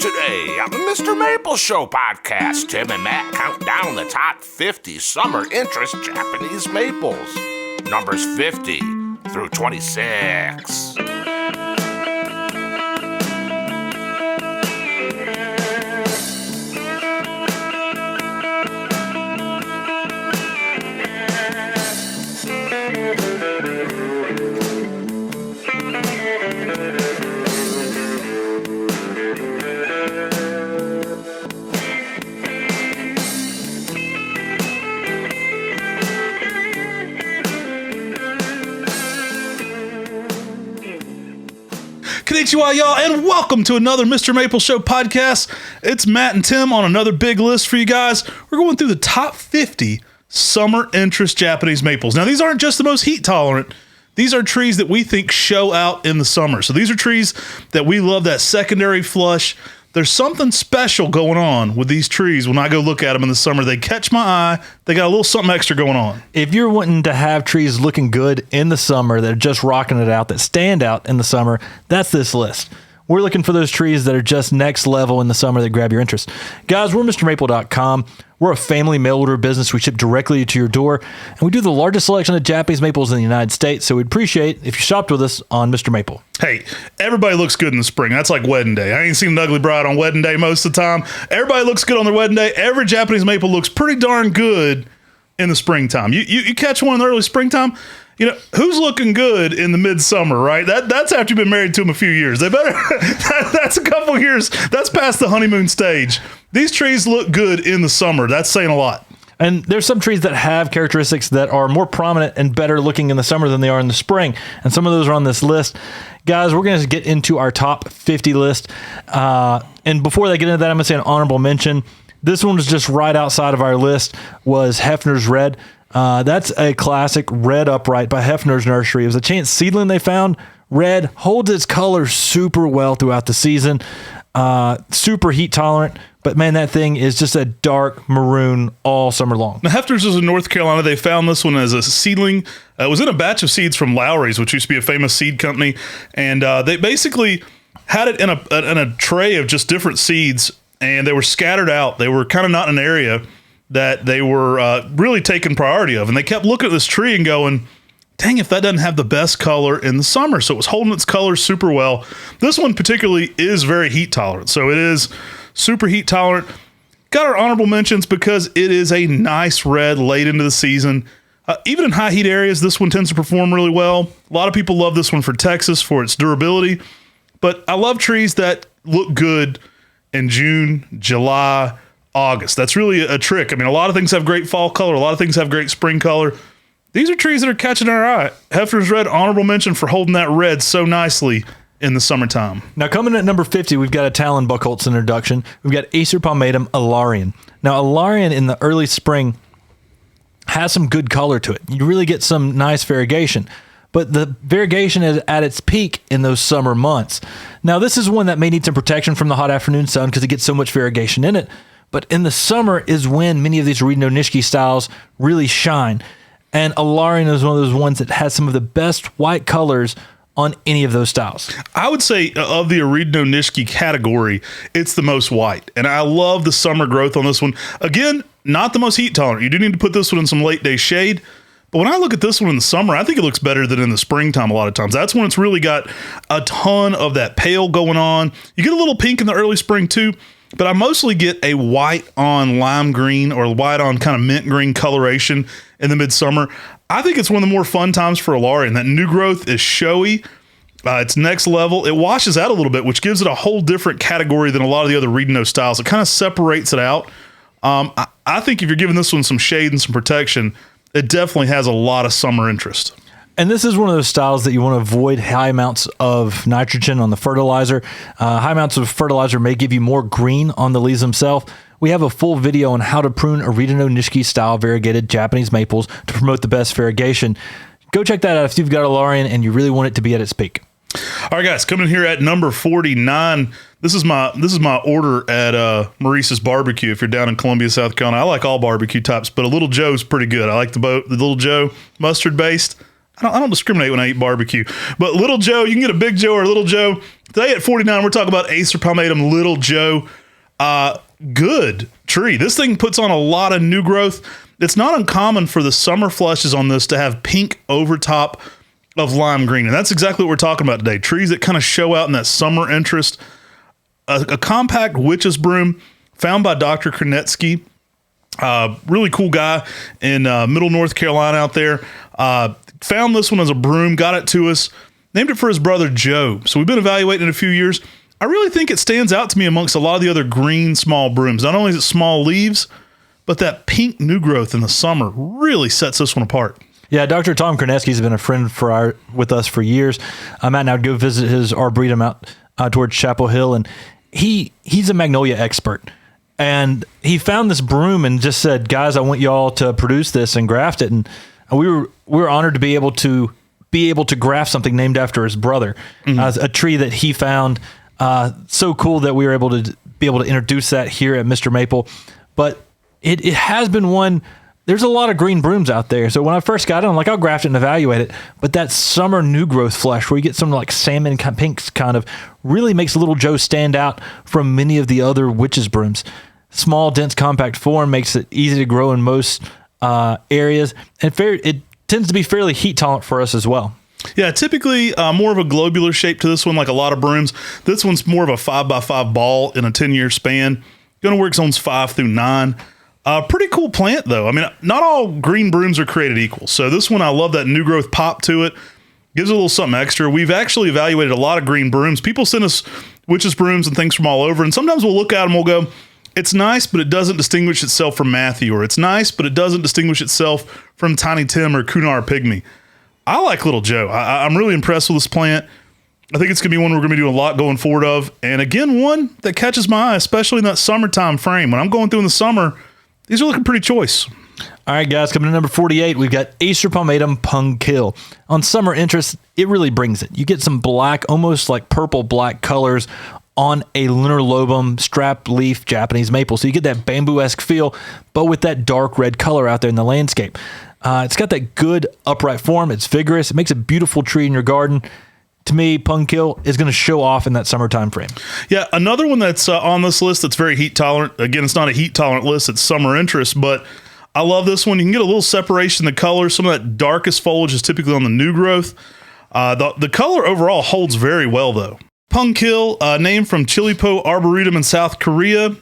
Today on the MrMaple Show podcast, Tim and Matt count down the top 50 summer interest Japanese maples. Numbers 50 through 26. Konnichiwa, y'all, and welcome to another MrMaple Show podcast. It's Matt and Tim on another big list for you guys. We're going through the top 50 summer interest Japanese maples. Now, these aren't just the most heat tolerant. These are trees that we think show out in the summer. So these are trees that we love, that secondary flush. There's something special going on with these trees. When I go look at them in the summer, they catch my eye. They got a little something extra going on. If you're wanting to have trees looking good in the summer, that are just rocking it out, that stand out in the summer, that's this list. We're looking for those trees that are just next level in the summer that grab your interest. Guys, we're MrMaple.com. We're a family mail order business. We ship directly to your door, and we do the largest selection of Japanese maples in the United States, so we'd appreciate if you shopped with us on Mr. Maple. Hey, everybody looks good in the spring. That's like wedding day. I ain't seen an ugly bride on wedding day most of the time. Everybody looks good on their wedding day. Every Japanese maple looks pretty darn good in the springtime. You catch one in the early springtime, you know, who's looking good in the midsummer, right? That's after you've been married to them a few years. They better, that's a couple years. That's past the honeymoon stage. These trees look good in the summer. That's saying a lot. And there's some trees that have characteristics that are more prominent and better looking in the summer than they are in the spring. And some of those are on this list. Guys, we're going to get into our top 50 list. And before they get into that, I'm going to say an honorable mention. This one was just right outside of our list, was Hefners Red. That's a classic red upright by Hefner's Nursery. It was a chance seedling they found. Red holds its color super well throughout the season. Super heat tolerant. But man, that thing is just a dark maroon all summer long. Now, Hefner's is in North Carolina. They found this one as a seedling. It was in a batch of seeds from Lowry's, which used to be a famous seed company. And they basically had it in a tray of just different seeds, and they were scattered out. They were kind of not in an area that they were really taking priority of. And they kept looking at this tree and going, dang, if that doesn't have the best color in the summer. So it was holding its color super well. This one particularly is very heat tolerant. So it is super heat tolerant. Got our honorable mentions because it is a nice red late into the season. Even in high heat areas, this one tends to perform really well. A lot of people love this one for Texas for its durability. But I love trees that look good in June, July, August. That's really a trick. I mean, a lot of things have great fall color. A lot of things have great spring color. These are trees that are catching our eye. Hefner's Red, honorable mention for holding that red so nicely in the summertime. Now, coming at number 50, we've got a Talon Buchholz introduction. We've got Acer Pomatum Allarian. Now, Allarian in the early spring has some good color to it. You really get some nice variegation. But the variegation is at its peak in those summer months. Now, this is one that may need some protection from the hot afternoon sun because it gets so much variegation in it. But in the summer is when many of these Ryusen Nishiki styles really shine. And Allarian is one of those ones that has some of the best white colors on any of those styles. I would say of the Ryusen Nishiki category, it's the most white. And I love the summer growth on this one. Again, not the most heat tolerant. You do need to put this one in some late day shade. But when I look at this one in the summer, I think it looks better than in the springtime a lot of times. That's when it's really got a ton of that pale going on. You get a little pink in the early spring too, but I mostly get a white on lime green or white on kind of mint green coloration in the midsummer. I think it's one of the more fun times for Allarian. That new growth is showy. It's next level. It washes out a little bit, which gives it a whole different category than a lot of the other Ryusen styles. It kind of separates it out. I think if you're giving this one some shade and some protection, it definitely has a lot of summer interest. And this is one of those styles that you want to avoid high amounts of nitrogen on the fertilizer. High amounts of fertilizer may give you more green on the leaves themselves. We have a full video on how to prune Ryusen Nishiki style variegated Japanese maples to promote the best variegation. Go check that out if you've got Allarian and you really want it to be at its peak. All right, guys, coming here at number 49. This is my order at Maurice's Barbecue. If you're down in Columbia, South Carolina, I like all barbecue types, but a Little Joe's pretty good. I like the Little Joe mustard based. I don't discriminate when I eat barbecue. But Little Joe, you can get a Big Joe or a Little Joe. Today at 49, we're talking about Acer palmatum Little Joe. Good tree. This thing puts on a lot of new growth. It's not uncommon for the summer flushes on this to have pink over top of lime green. And that's exactly what we're talking about today. Trees that kind of show out in that summer interest. A compact witch's broom found by Dr. Kronetsky. Really cool guy in middle North Carolina out there. Found this one as a broom, got it to us, named it for his brother Joe. So we've been evaluating it a few years. I really think it stands out to me amongst a lot of the other green small brooms. Not only is it small leaves, but that pink new growth in the summer really sets this one apart. Yeah, Dr. Tom Kronetsky's been a friend with us for years. Matt and I would go visit his arboretum out towards Chapel Hill, and he's a magnolia expert. And he found this broom and just said, "Guys, I want y'all to produce this and graft it." And we were honored to be able to graft something named after his brother, a tree that he found. So cool that we were able to introduce that here at Mr. Maple. But it has been one. There's a lot of green brooms out there. So when I first got it, I'm like, I'll graft it and evaluate it. But that summer new growth flush where you get some like salmon pinks kind of really makes Little Joe stand out from many of the other witch's brooms. Small, dense, compact form makes it easy to grow in most areas. And it tends to be fairly heat tolerant for us as well. Yeah, typically more of a globular shape to this one, like a lot of brooms. This one's more of a 5x5 ball in a 10-year span. Going to work zones 5 through 9. Pretty cool plant, though. I mean, not all green brooms are created equal. So this one, I love that new growth pop to it. Gives it a little something extra. We've actually evaluated a lot of green brooms. People send us witch's brooms and things from all over. And sometimes we'll look at them and we'll go, it's nice, but it doesn't distinguish itself from Matthew. Or it's nice, but it doesn't distinguish itself from Tiny Tim or Kunar Pygmy. I like Little Joe. I'm really impressed with this plant. I think it's going to be one we're going to be doing a lot going forward of. And again, one that catches my eye, especially in that summertime frame. When I'm going through in the summer, these are looking pretty choice. All right, guys, coming to number 48, we've got Acer palmatum Pung Kill. On summer interest, it really brings it. You get some black, almost like purple-black colors on a lunar lobum strap leaf Japanese maple. So you get that bamboo-esque feel, but with that dark red color out there in the landscape. It's got that good upright form. It's vigorous. It makes a beautiful tree in your garden. To me, Pung Kill is going to show off in that summertime frame. Yeah, another one that's on this list that's very heat tolerant. Again, it's not a heat tolerant list. It's summer interest, but I love this one. You can get a little separation in the color. Some of that darkest foliage is typically on the new growth. The color overall holds very well, though. Pung Kill, named from Chilipo Arboretum in South Korea.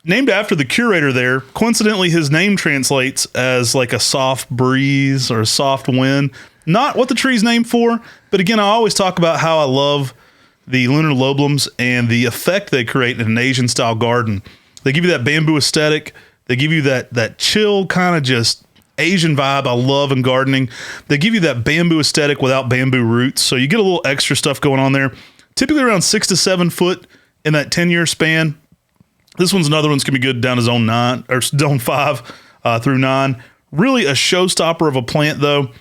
Named after the curator there. Coincidentally, his name translates as like a soft breeze or a soft wind. Not what the tree's named for, but again, I always talk about how I love the lunar lobums and the effect they create in an Asian-style garden. They give you that bamboo aesthetic. They give you that chill kind of just Asian vibe I love in gardening. They give you that bamboo aesthetic without bamboo roots, so you get a little extra stuff going on there. Typically around 6 to 7 foot in that 10-year span. This one's another one's going to be good down to zone 9 or zone 5 through 9. Really a showstopper of a plant, though.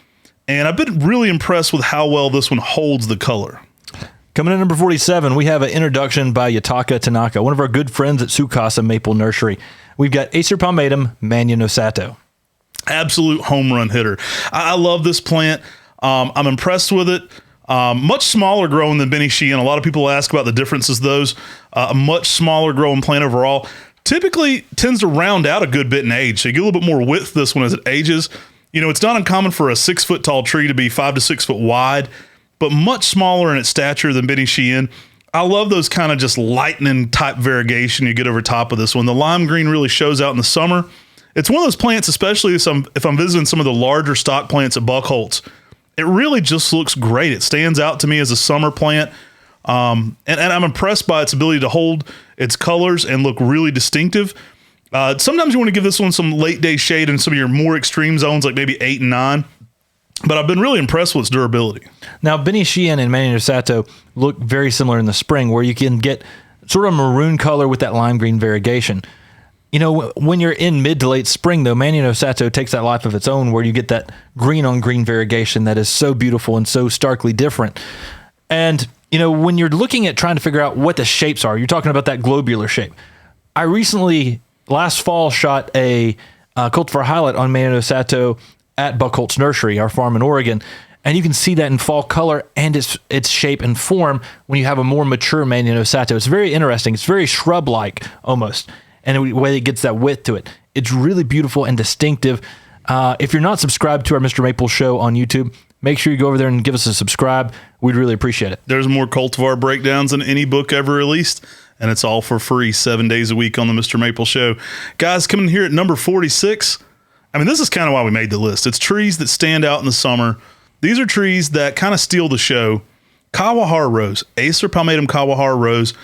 And I've been really impressed with how well this one holds the color. Coming in number 47, we have an introduction by Yutaka Tanaka, one of our good friends at Tsukasa Maple Nursery. We've got Acer palmatum Manya no Sato. Absolute home run hitter. I love this plant. I'm impressed with it. Much smaller growing than Benny Sheehan. A lot of people ask about the differences of those. A much smaller growing plant overall. Typically tends to round out a good bit in age. So you get a little bit more width this one as it ages. You know, it's not uncommon for a 6 foot tall tree to be 5 to 6 foot wide, but much smaller in its stature than Benny Sheehan. I love those kind of just lightning type variegation you get over top of this one. The lime green really shows out in the summer. It's one of those plants, especially if I'm visiting some of the larger stock plants at Buckholtz, it really just looks great. It stands out to me as a summer plant. And I'm impressed by its ability to hold its colors and look really distinctive. Sometimes you want to give this one some late day shade in some of your more extreme zones, like maybe 8 and 9. But I've been really impressed with its durability. Now, Benny Sheehan and Manya no Sato look very similar in the spring, where you can get sort of a maroon color with that lime green variegation. You know, when you're in mid to late spring, though, Manya no Sato takes that life of its own, where you get that green on green variegation that is so beautiful and so starkly different. And, you know, when you're looking at trying to figure out what the shapes are, you're talking about that globular shape. I recently, last fall, shot a cultivar highlight on Manya no Sato at Buckholtz Nursery, our farm in Oregon. And you can see that in fall color and its shape and form when you have a more mature Manio Sato. It's very interesting. It's very shrub-like almost, and the way it gets that width to it. It's really beautiful and distinctive. If you're not subscribed to our Mr. Maple Show on YouTube, make sure you go over there and give us a subscribe. We'd really appreciate it. There's more cultivar breakdowns than any book ever released, and it's all for free 7 days a week on the Mr. Maple Show. Guys, coming here at number 46. I mean, this is kind of why we made the list. It's trees that stand out in the summer. These are trees that kind of steal the show. Kawahara Rose, Acer palmatum Kawahara Rose.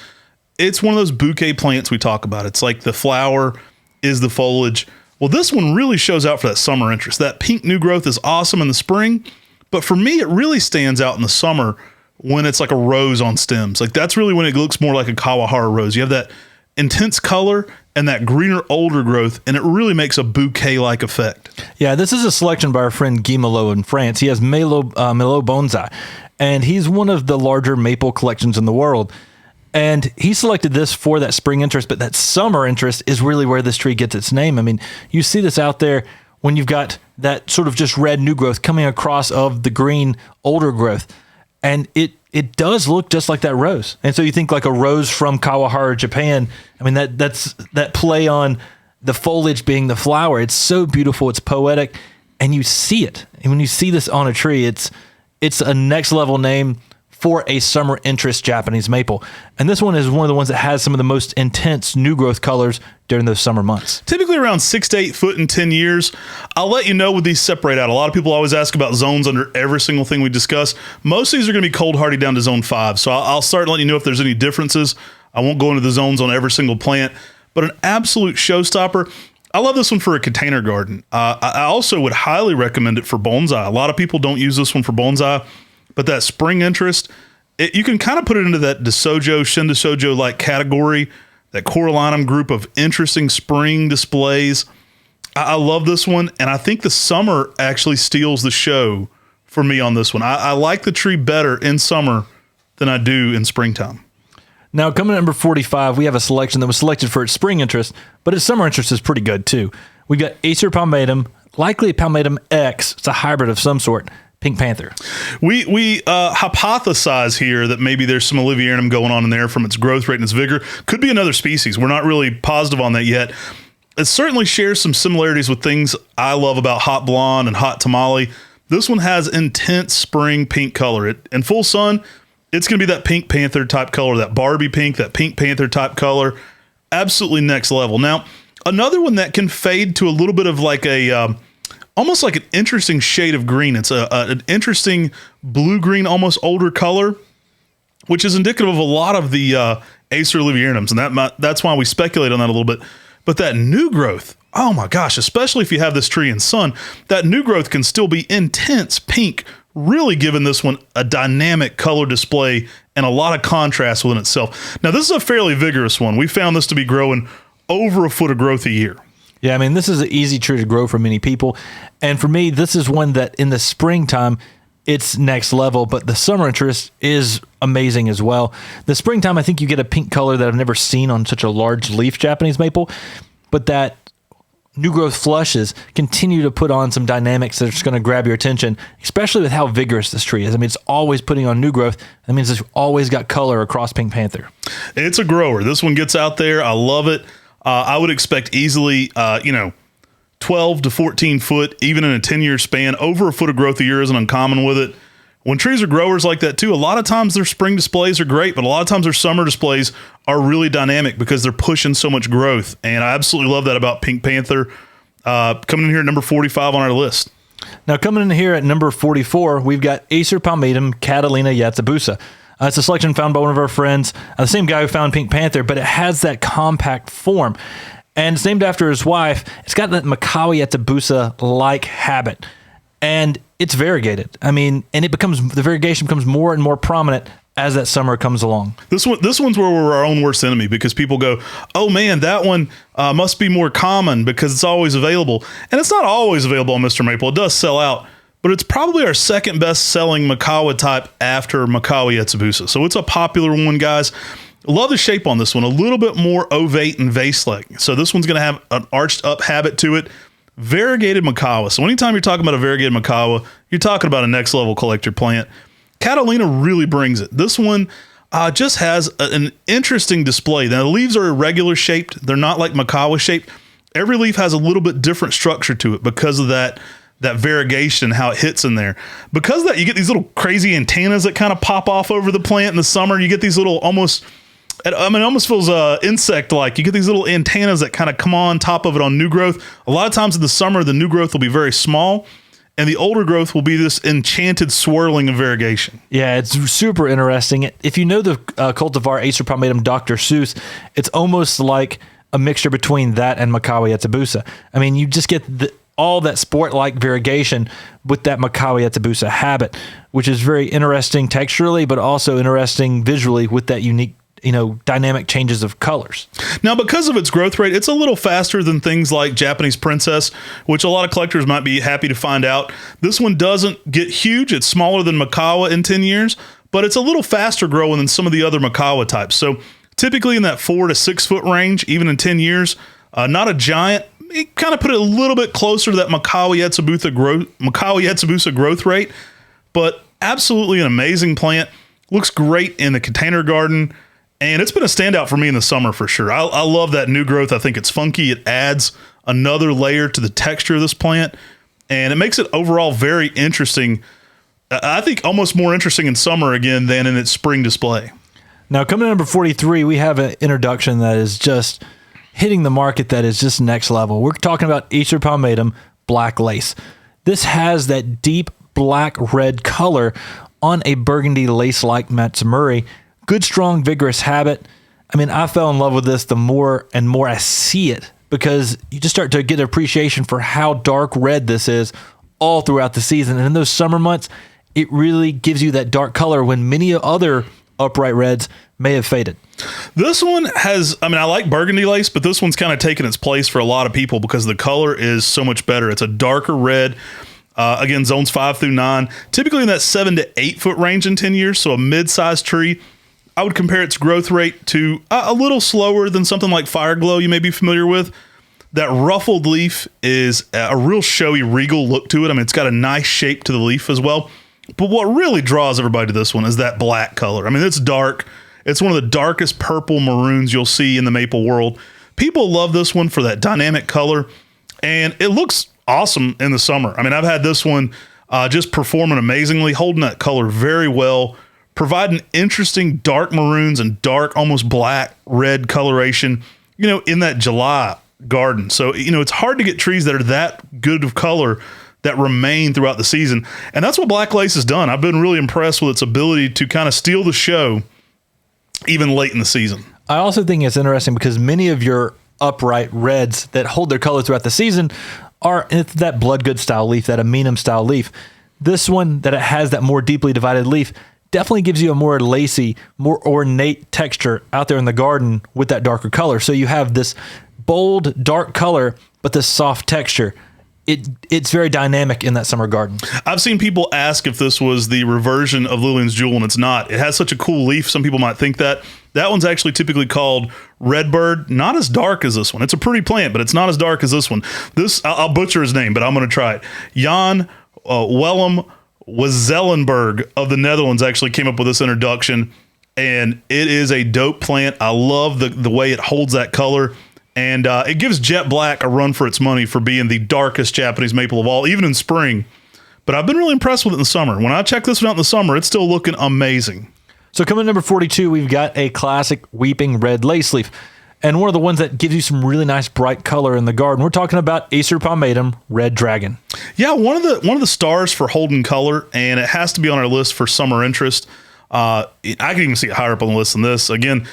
It's one of those bouquet plants we talk about. It's like the flower is the foliage. Well, this one really shows out for that summer interest. That pink new growth is awesome in the spring, but for me, it really stands out in the summer when it's like a rose on stems. Like that's really when it looks more like a Kawahara Rose. You have that intense color and that greener, older growth, and it really makes a bouquet-like effect. Yeah, this is a selection by our friend Guy Melot in France. He has Melot Bonsai, and he's one of the larger maple collections in the world. And he selected this for that spring interest, but that summer interest is really where this tree gets its name. I mean, you see this out there when you've got that sort of just red new growth coming across of the green older growth. And it does look just like that rose. And so you think like a rose from Kawahara, Japan. I mean, that's that play on the foliage being the flower. It's so beautiful. It's poetic. And you see it. And when you see this on a tree, it's a next level name for a summer interest Japanese maple. And this one is one of the ones that has some of the most intense new growth colors during those summer months. Typically around 6 to 8 foot in 10 years. I'll let you know when these separate out. A lot of people always ask about zones under every single thing we discuss. Most of these are going to be cold hardy down to zone 5. So I'll start letting you know if there's any differences. I won't go into the zones on every single plant, but an absolute showstopper. I love this one for a container garden. I also would highly recommend it for bonsai. A lot of people don't use this one for bonsai, but that spring interest, you can kind of put it into that Desojo, Shin Desojo-like category, that Corallinum group of interesting spring displays. I love this one, and I think the summer actually steals the show for me on this one. I like the tree better in summer than I do in springtime. Now, coming at number 45, we have a selection that was selected for its spring interest, but its summer interest is pretty good too. We got Acer palmatum, likely a palmatum X. It's a hybrid of some sort. Pink Panther. We hypothesize here that maybe there's some Allarian going on in there from its growth rate and its vigor. Could be another species. We're not really positive on that yet. It certainly shares some similarities with things I love about Hot Blonde and Hot Tamale. This one has intense spring pink color. In full sun, it's going to be that Pink Panther type color, that Barbie pink, that Pink Panther type color. Absolutely next level. Now, another one that can fade to a little bit of like a... almost like an interesting shade of green. It's an interesting blue-green, almost older color, which is indicative of a lot of the Acer Allarianums, and that's why we speculate on that a little bit. But that new growth, oh my gosh, especially if you have this tree in sun, that new growth can still be intense pink, really giving this one a dynamic color display and a lot of contrast within itself. Now, this is a fairly vigorous one. We found this to be growing over a foot of growth a year. Yeah, I mean, this is an easy tree to grow for many people. And for me, this is one that in the springtime, it's next level, but the summer interest is amazing as well. The springtime, I think you get a pink color that I've never seen on such a large leaf Japanese maple, but that new growth flushes continue to put on some dynamics that are just going to grab your attention, especially with how vigorous this tree is. I mean, it's always putting on new growth. That means it's always got color across Pink Panther. It's a grower. This one gets out there. I love it. I would expect easily, 12 to 14 foot, even in a 10-year span. Over a foot of growth a year isn't uncommon with it. When trees are growers like that too, a lot of times their spring displays are great, but a lot of times their summer displays are really dynamic because they're pushing so much growth. And I absolutely love that about Pink Panther. Coming in here at number 45 on our list. Now, coming in here at number 44, we've got Acer palmatum Catalina Yatsubusa. It's a selection found by one of our friends, the same guy who found Pink Panther, but it has that compact form. And it's named after his wife. It's got that Makawi Yatsubusa-like habit. And it's variegated. I mean, and the variegation becomes more and more prominent as that summer comes along. This one's where we're our own worst enemy because people go, oh man, that one must be more common because it's always available. And it's not always available on Mr. Maple. It does sell out. But it's probably our second best selling Makawa type after Makawa Yatsubusa. So it's a popular one, guys. Love the shape on this one. A little bit more ovate and vase-like. So this one's going to have an arched up habit to it. variegated macawa. So anytime you're talking about a variegated macawa, you're talking about a next level collector plant. Catalina really brings it. This one just has an interesting display. Now, the leaves are irregular shaped. They're not like macawa shaped. Every leaf has a little bit different structure to it because of that variegation, how it hits in there. Because of that, you get these little crazy antennas that kind of pop off over the plant in the summer. You get these little it almost feels insect-like. You get these little antennas that kind of come on top of it on new growth. A lot of times in the summer, the new growth will be very small, and the older growth will be this enchanted swirling of variegation. Yeah, it's super interesting. If you know the cultivar Acer palmatum Dr. Seuss, it's almost like a mixture between that and Macawa yetsubusa. I mean, you just get all that sport-like variegation with that Macawa yetsubusa habit, which is very interesting texturally, but also interesting visually with that unique, dynamic changes of colors. Now, because of its growth rate, it's a little faster than things like Japanese Princess, which a lot of collectors might be happy to find out. This one doesn't get huge. It's smaller than Macawa in 10 years, but it's a little faster growing than some of the other Macawa types. So typically in that 4 to 6 foot range, even in 10 years, not a giant. It kind of put it a little bit closer to that Macawa yetsubusa growth rate, but absolutely an amazing plant. Looks great in the container garden. And it's been a standout for me in the summer for sure. I love that new growth. I think it's funky. It adds another layer to the texture of this plant, and it makes it overall very interesting. I think almost more interesting in summer again than in its spring display. Now, coming to number 43, we have an introduction that is just hitting the market that is just next level. We're talking about Acer palmatum Black Lace. This has that deep black-red color on a burgundy lace-like matsumuri. Good, strong, vigorous habit. I mean, I fell in love with this the more and more I see it, because you just start to get an appreciation for how dark red this is all throughout the season. And in those summer months, it really gives you that dark color when many other upright reds may have faded. This one has, I like burgundy lace, but this one's kind of taken its place for a lot of people because the color is so much better. It's a darker red. Again, zones 5 through 9, typically in that 7 to 8 foot range in 10 years. So a mid-sized tree. I would compare its growth rate to a little slower than something like Fire Glow you may be familiar with. That ruffled leaf is a real showy, regal look to it. I mean, it's got a nice shape to the leaf as well. But what really draws everybody to this one is that black color. I mean, it's dark. It's one of the darkest purple maroons you'll see in the maple world. People love this one for that dynamic color, and it looks awesome in the summer. I mean, I've had this one just performing amazingly, holding that color very well, providing interesting dark maroons and dark, almost black red coloration, in that July garden. So, it's hard to get trees that are that good of color that remain throughout the season. And that's what Black Lace has done. I've been really impressed with its ability to kind of steal the show even late in the season. I also think it's interesting because many of your upright reds that hold their color throughout the season it's that blood good style leaf, that aminum style leaf. This one, that it has that more deeply divided leaf, definitely gives you a more lacy, more ornate texture out there in the garden with that darker color. So you have this bold, dark color, but this soft texture. It's very dynamic in that summer garden. I've seen people ask if this was the reversion of Lillian's Jewel, and it's not. It has such a cool leaf. Some people might think that. That one's actually typically called Redbird. Not as dark as this one. It's a pretty plant, but it's not as dark as this one. I'll butcher his name, but I'm going to try it. Jan Willem Wazellenberg of the Netherlands actually came up with this introduction, and it is a dope plant. I love the way it holds that color, and it gives Jet Black a run for its money for being the darkest Japanese maple of all, even in spring. But I've been really impressed with it in the summer. When I check this one out in the summer, it's still looking amazing. So coming to number 42, we've got a classic weeping red lace leaf, and one of the ones that gives you some really nice bright color in the garden. We're talking about Acer palmatum Red Dragon. Yeah, one of the stars for holding color, and it has to be on our list for summer interest. I can even see it higher up on the list than this. Again,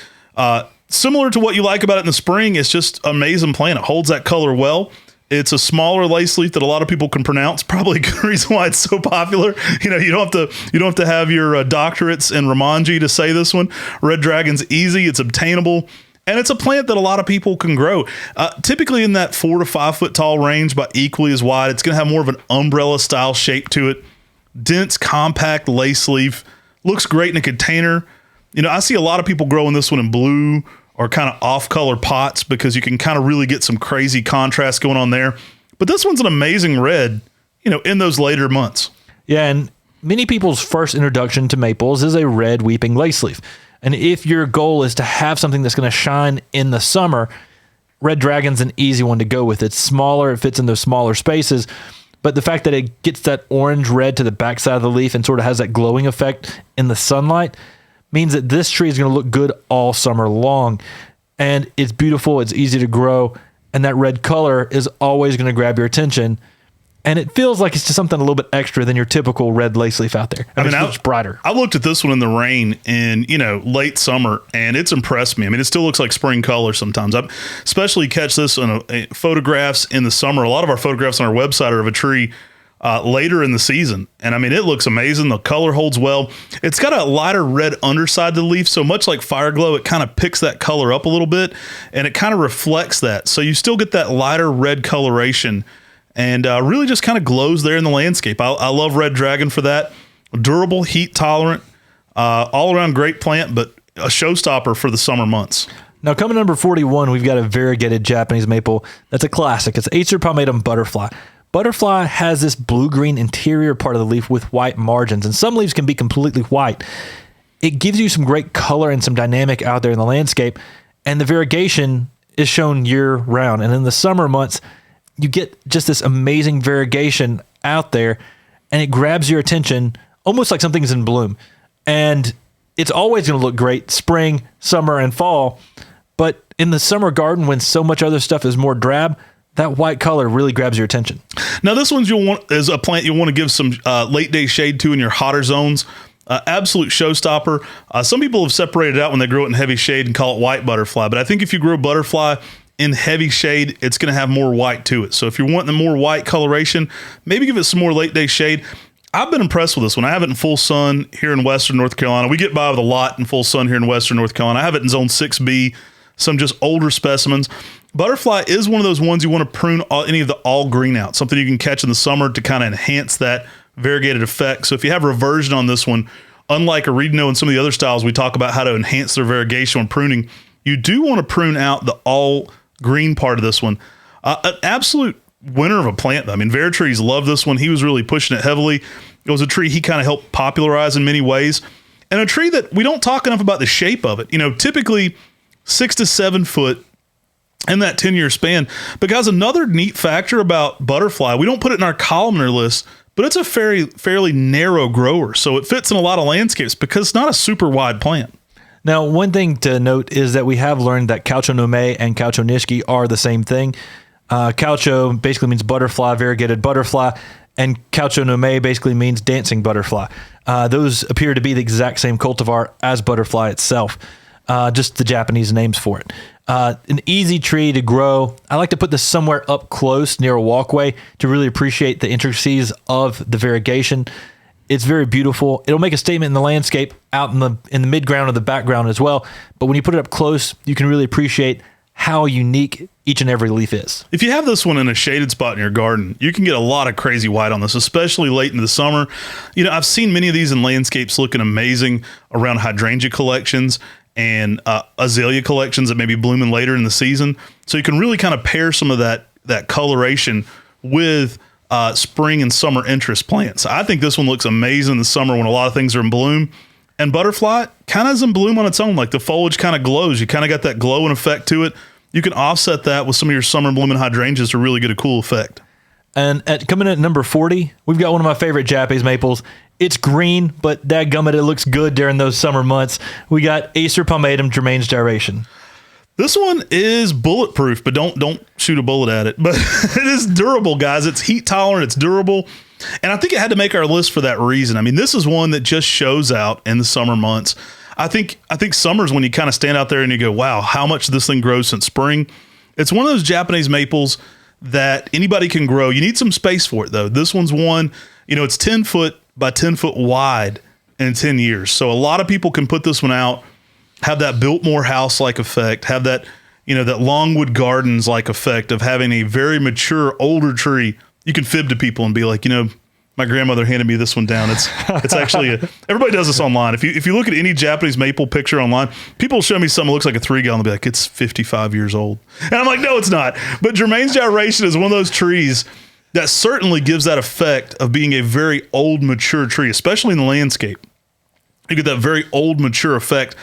similar to what you like about it in the spring, it's just an amazing plant. It holds that color well. It's a smaller lace leaf that a lot of people can pronounce. Probably a good reason why it's so popular. You don't have to have your doctorates in Romanji to say this one. Red Dragon's easy. It's obtainable. And it's a plant that a lot of people can grow. Typically in that 4 to 5 foot tall range, but equally as wide. It's going to have more of an umbrella style shape to it. Dense, compact lace leaf. Looks great in a container. I see a lot of people growing this one in blue or kind of off-color pots because you can kind of really get some crazy contrast going on there. But this one's an amazing red, in those later months. Yeah, and many people's first introduction to maples is a red weeping lace leaf. And if your goal is to have something that's going to shine in the summer, Red Dragon's an easy one to go with. It's smaller, it fits in those smaller spaces, but the fact that it gets that orange red to the backside of the leaf and sort of has that glowing effect in the sunlight means that this tree is going to look good all summer long. And it's beautiful, it's easy to grow, and that red color is always going to grab your attention. And it feels like it's just something a little bit extra than your typical red lace leaf out there. It's brighter. I looked at this one in the rain in, late summer, and it's impressed me. I mean, it still looks like spring color sometimes. I especially catch this in photographs in the summer. A lot of our photographs on our website are of a tree later in the season. And I mean, it looks amazing. The color holds well. It's got a lighter red underside to the leaf. So much like Fire Glow, it kind of picks that color up a little bit, and it kind of reflects that. So you still get that lighter red coloration. And really just kind of glows there in the landscape. I love Red Dragon for that. Durable, heat tolerant, all around great plant, but a showstopper for the summer months. Now, coming number 41, we've got a variegated Japanese maple. That's a classic. It's Acer Pomatum Butterfly. Butterfly has this blue-green interior part of the leaf with white margins, and some leaves can be completely white. It gives you some great color and some dynamic out there in the landscape, and the variegation is shown year-round. And in the summer months, you get just this amazing variegation out there, and it grabs your attention almost like something's in bloom. And it's always going to look great spring, summer, and fall. But in the summer garden, when so much other stuff is more drab, that white color really grabs your attention. Now, this one's is a plant you'll want to give some late day shade to in your hotter zones. Absolute showstopper. Some people have separated it out when they grow it in heavy shade and call it white butterfly. But I think if you grow butterfly in heavy shade, it's going to have more white to it. So if you're wanting the more white coloration, maybe give it some more late day shade. I've been impressed with this one. I have it in full sun here in Western North Carolina. We get by with a lot in full sun here in Western North Carolina. I have it in zone 6B, some just older specimens. Butterfly is one of those ones you want to prune any of the all green out, something you can catch in the summer to kind of enhance that variegated effect. So if you have reversion on this one, unlike a Redino and some of the other styles we talk about how to enhance their variegation when pruning, you do want to prune out the all green part of this one. An absolute winner of a plant. I mean, Veritrees love this one. He was really pushing it heavily. It was a tree he kind of helped popularize in many ways, and a tree that we don't talk enough about the shape of it. Typically 6 to 7 foot in that 10-year span. Because another neat factor about butterfly, we don't put it in our columnar list, but it's a fairly narrow grower, so it fits in a lot of landscapes because it's not a super wide plant. Now, one thing to note is that we have learned that Caucho no Me and Caucho Nishiki are the same thing. Caucho basically means butterfly, variegated butterfly, and Caucho no Me basically means dancing butterfly. Those appear to be the exact same cultivar as butterfly itself, just the Japanese names for it. An easy tree to grow. I like to put this somewhere up close near a walkway to really appreciate the intricacies of the variegation. It's very beautiful. It'll make a statement in the landscape out in the mid-ground or the background as well. But when you put it up close, you can really appreciate how unique each and every leaf is. If you have this one in a shaded spot in your garden, you can get a lot of crazy white on this, especially late into the summer. I've seen many of these in landscapes looking amazing around hydrangea collections and azalea collections that may be blooming later in the season. So you can really kind of pair some of that coloration with spring and summer interest plants. I think this one looks amazing in the summer when a lot of things are in bloom. And butterfly kind of is in bloom on its own. Like the foliage kind of glows. You kind of got that glowing effect to it. You can offset that with some of your summer blooming hydrangeas to really get a cool effect. And coming in at number 40, we've got one of my favorite Japanese maples. It's green, but dadgummit, it looks good during those summer months. We got Acer Pomatum Germaine's Gyration. This one is bulletproof, but don't shoot a bullet at it. But it is durable, guys. It's heat tolerant. It's durable. And I think it had to make our list for that reason. I mean, this is one that just shows out in the summer months. I think summer's when you kind of stand out there and you go, wow, how much this thing grows since spring. It's one of those Japanese maples that anybody can grow. You need some space for it, though. This one's one, it's 10 foot by 10 foot wide in 10 years. So a lot of people can put this one out, have that Biltmore house-like effect, have that, that Longwood Gardens-like effect of having a very mature, older tree. You can fib to people and be like, My grandmother handed me this one down. It's actually everybody does this online. If you look at any Japanese maple picture online, people show me something that looks like a 3-gallon. They'll be like, it's 55 years old. And I'm like, no, it's not. But Germaine's Gyration is one of those trees that certainly gives that effect of being a very old, mature tree, especially in the landscape. You get that very old, mature effect.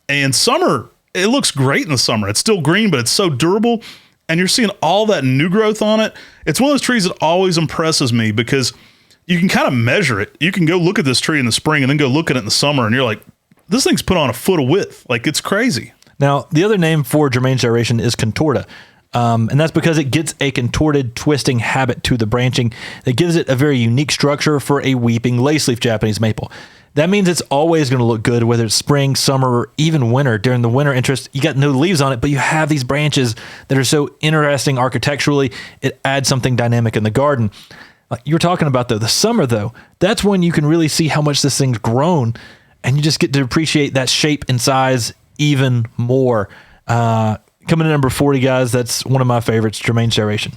And summer, it looks great in the summer. It's still green, but it's so durable. And you're seeing all that new growth on it. It's one of those trees that always impresses me because you can kind of measure it. You can go look at this tree in the spring and then go look at it in the summer, and you're like, this thing's put on a foot of width. Like, it's crazy. Now, the other name for Germaine's Gyration is contorta. And that's because it gets a contorted, twisting habit to the branching that gives it a very unique structure for a weeping lace leaf Japanese maple. That means it's always going to look good, whether it's spring, summer, or even winter. During the winter interest, you got no leaves on it, but you have these branches that are so interesting architecturally. It adds something dynamic in the garden. Like you were talking about, though, the summer, though, that's when you can really see how much this thing's grown, and you just get to appreciate that shape and size even more. Coming in number 40, guys, that's one of my favorites, Germaine's Gyration.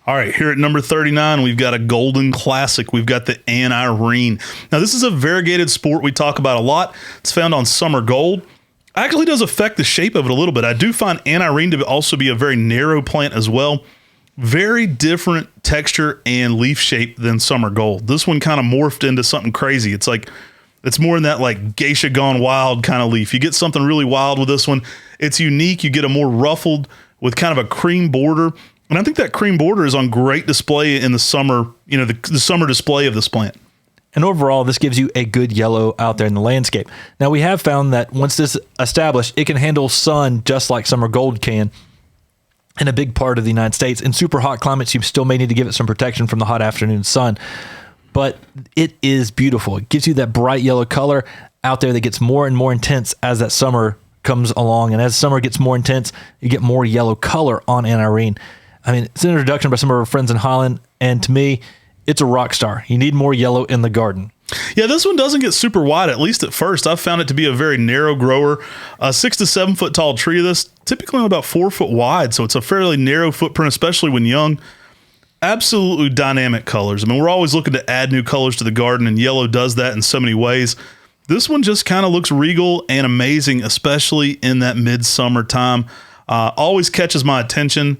All right, here at number 39, we've got a golden classic. We've got the Allarian. Now, this is a variegated sport we talk about a lot. It's found on summer gold. Actually does affect the shape of it a little bit. I do find Allarian to also be a very narrow plant as well. Very different texture and leaf shape than summer gold. This one kind of morphed into something crazy. It's like, it's more in that like geisha gone wild kind of leaf. You get something really wild with this one. It's unique. You get a more ruffled with kind of a cream border. And I think that cream border is on great display in the summer, the summer display of this plant. And overall, this gives you a good yellow out there in the landscape. Now, we have found that once this is established, it can handle sun just like summer gold can. In a big part of the United States. In super hot climates, you still may need to give it some protection from the hot afternoon sun. But it is beautiful. It gives you that bright yellow color out there that gets more and more intense as that summer comes along. And as summer gets more intense, you get more yellow color on Allarian. I mean, it's an introduction by some of our friends in Holland. And to me, it's a rock star. You need more yellow in the garden. Yeah, this one doesn't get super wide, at least at first. I've found it to be a very narrow grower. A 6 to 7 foot tall tree of this, typically only about 4 foot wide, so it's a fairly narrow footprint, especially when young. Absolutely dynamic colors. I mean, we're always looking to add new colors to the garden, and yellow does that in so many ways. This one just kind of looks regal and amazing, especially in that midsummer time. Always catches my attention,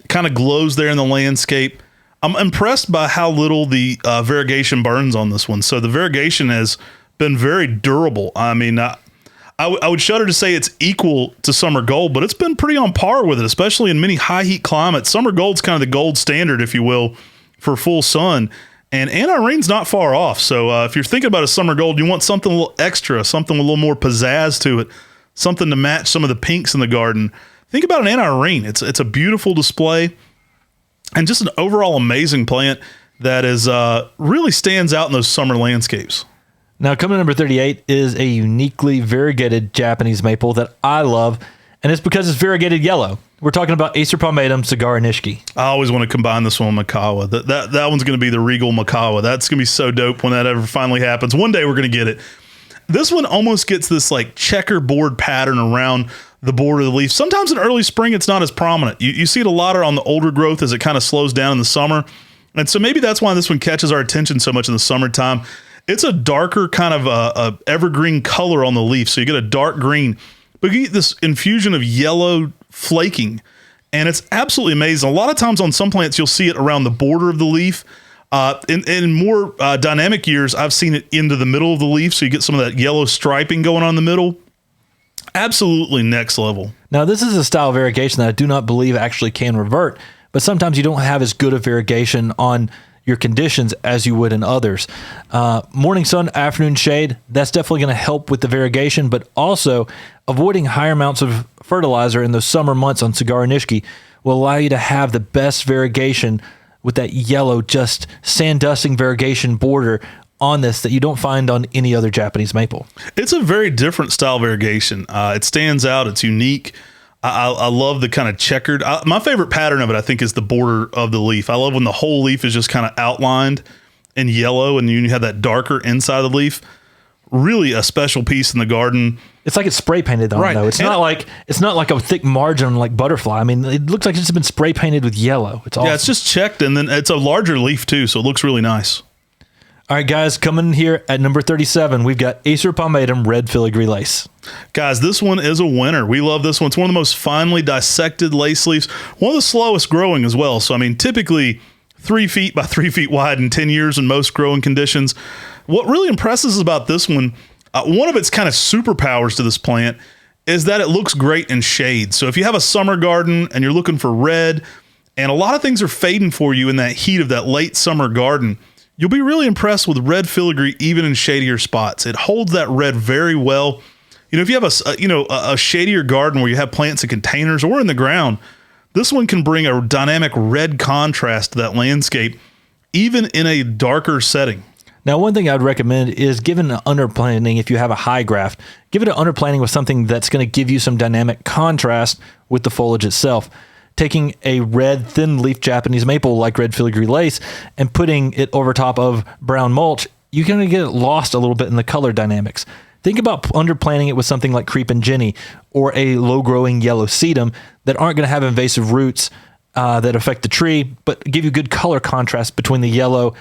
kind of glows there in the landscape. I'm impressed by how little the variegation burns on this one. So the variegation has been very durable. I mean, I would shudder to say it's equal to summer gold, but it's been pretty on par with it, especially in many high heat climates. Summer gold's kind of the gold standard, if you will, for full sun. And Allarian's not far off. So if you're thinking about a summer gold, you want something a little extra, something with a little more pizzazz to it, something to match some of the pinks in the garden. Think about an Allarian. It's a beautiful display. And just an overall amazing plant that is really stands out in those summer landscapes. Now, coming to number 38 is a uniquely variegated Japanese maple that I love, and it's because it's variegated yellow. We're talking about Acer palmatum Cigarishi. I always want to combine this one with Makawa. That one's going to be the regal Makawa. That's going to be so dope when that ever finally happens. One day we're going to get it. This one almost gets this like checkerboard pattern around the border of the leaf. Sometimes in early spring, it's not as prominent. You see it a lot on the older growth as it kind of slows down in the summer. And so maybe that's why this one catches our attention so much in the summertime. It's a darker kind of a evergreen color on the leaf. So you get a dark green, but you get this infusion of yellow flaking. And it's absolutely amazing. A lot of times on some plants, you'll see it around the border of the leaf. In more dynamic years, I've seen it into the middle of the leaf. So you get some of that yellow striping going on in the middle. Absolutely next level. Now, this is a style of variegation that I do not believe actually can revert, but sometimes you don't have as good a variegation on your conditions as you would in others. Morning sun, afternoon shade, that's definitely going to help with the variegation, but also avoiding higher amounts of fertilizer in those summer months on Cigarishi will allow you to have the best variegation with that yellow, just sand dusting variegation border on this that you don't find on any other Japanese maple. It's a very different style of variegation. It stands out. It's unique. I love the kind of checkered. My favorite pattern of it, I think, is the border of the leaf. I love when the whole leaf is just kind of outlined in yellow and you have that darker inside of the leaf. Really a special piece in the garden. It's like it's spray painted on, right, though. It's not like a thick margin like butterfly. I mean, it looks like it's been spray painted with yellow. It's awesome. Yeah, it's just checked, and then it's a larger leaf too, so it looks really nice. All right, guys, coming here at number 37, we've got Acer Pomatum Red Filigree Lace. Guys, this one is a winner. We love this one. It's one of the most finely dissected lace leaves, one of the slowest growing as well. So, I mean, typically 3 feet by 3 feet wide in 10 years in most growing conditions. What really impresses about this one of its kind of superpowers to this plant is that it looks great in shade. So if you have a summer garden and you're looking for red, and a lot of things are fading for you in that heat of that late summer garden, you'll be really impressed with red filigree even in shadier spots. It holds that red very well. You know, if you have a shadier garden where you have plants in containers or in the ground, this one can bring a dynamic red contrast to that landscape, even in a darker setting. Now, one thing I'd recommend is given an underplanting, if you have a high graft, give it an underplanting with something that's going to give you some dynamic contrast with the foliage itself. Taking a red thin leaf Japanese maple like red filigree lace and putting it over top of brown mulch, you're going to get lost a little bit in the color dynamics. Think about underplanting it with something like creeping jenny or a low-growing yellow sedum that aren't going to have invasive roots that affect the tree, but give you good color contrast between the yellow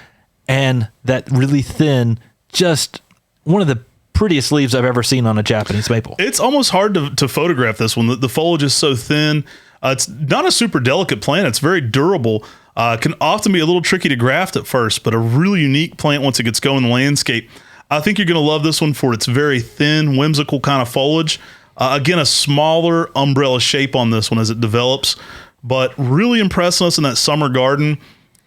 and that really thin, just one of the prettiest leaves I've ever seen on a Japanese maple. It's almost hard to photograph this one. The foliage is so thin. It's not a super delicate plant. It's very durable. Can often be a little tricky to graft at first, but a really unique plant once it gets going in the landscape. I think you're going to love this one for its very thin, whimsical kind of foliage. Again, a smaller umbrella shape on this one as it develops, but really impressing us in that summer garden.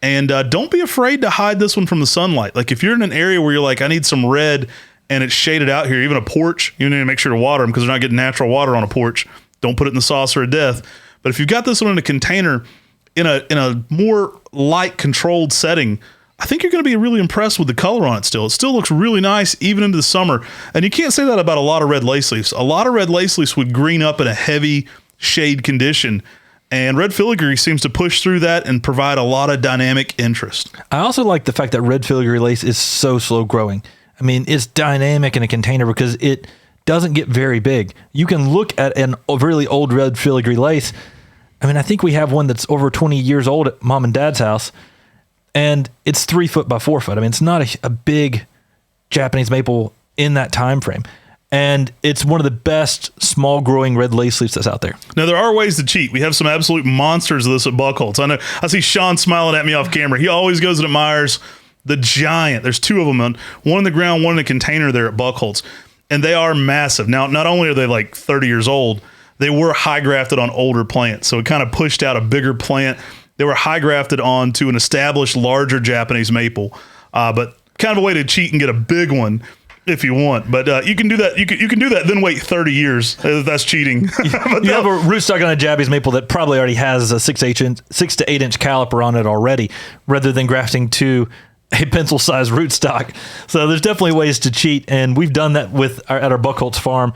And don't be afraid to hide this one from the sunlight. Like if you're in an area where you're like, I need some red and it's shaded out here, even a porch, you need to make sure to water them because they're not getting natural water on a porch. Don't put it in the saucer of death. But if you've got this one in a container in a more light controlled setting, I think you're going to be really impressed with the color on it still. It still looks really nice even into the summer. And you can't say that about a lot of red lace leaves. A lot of red lace leaves would green up in a heavy shade condition. And red filigree seems to push through that and provide a lot of dynamic interest. I also like the fact that red filigree lace is so slow growing. I mean, it's dynamic in a container because it doesn't get very big. You can look at a really old red filigree lace. I mean, I think we have one that's over 20 years old at mom and dad's house, and it's 3 foot by 4 foot. I mean, it's not a big Japanese maple in that time frame. And it's one of the best small growing red lace leaves that's out there. Now, there are ways to cheat. We have some absolute monsters of this at Buckholz. I know I see Sean smiling at me off camera. He always goes and admires the giant. There's 2 of them, one in the ground, one in a container there at Buckholz. And they are massive. Now, not only are they like 30 years old, they were high grafted on older plants. So it kind of pushed out a bigger plant. They were high grafted onto an established larger Japanese maple. But kind of a way to cheat and get a big one if you want, but you can do that. You can do that. Then wait 30 years. That's cheating. You have a rootstock on a Japanese maple that probably already has a 6 to 8 inch caliper on it already, rather than grafting to a pencil sized rootstock. So there's definitely ways to cheat, and we've done that at our Buckholz farm.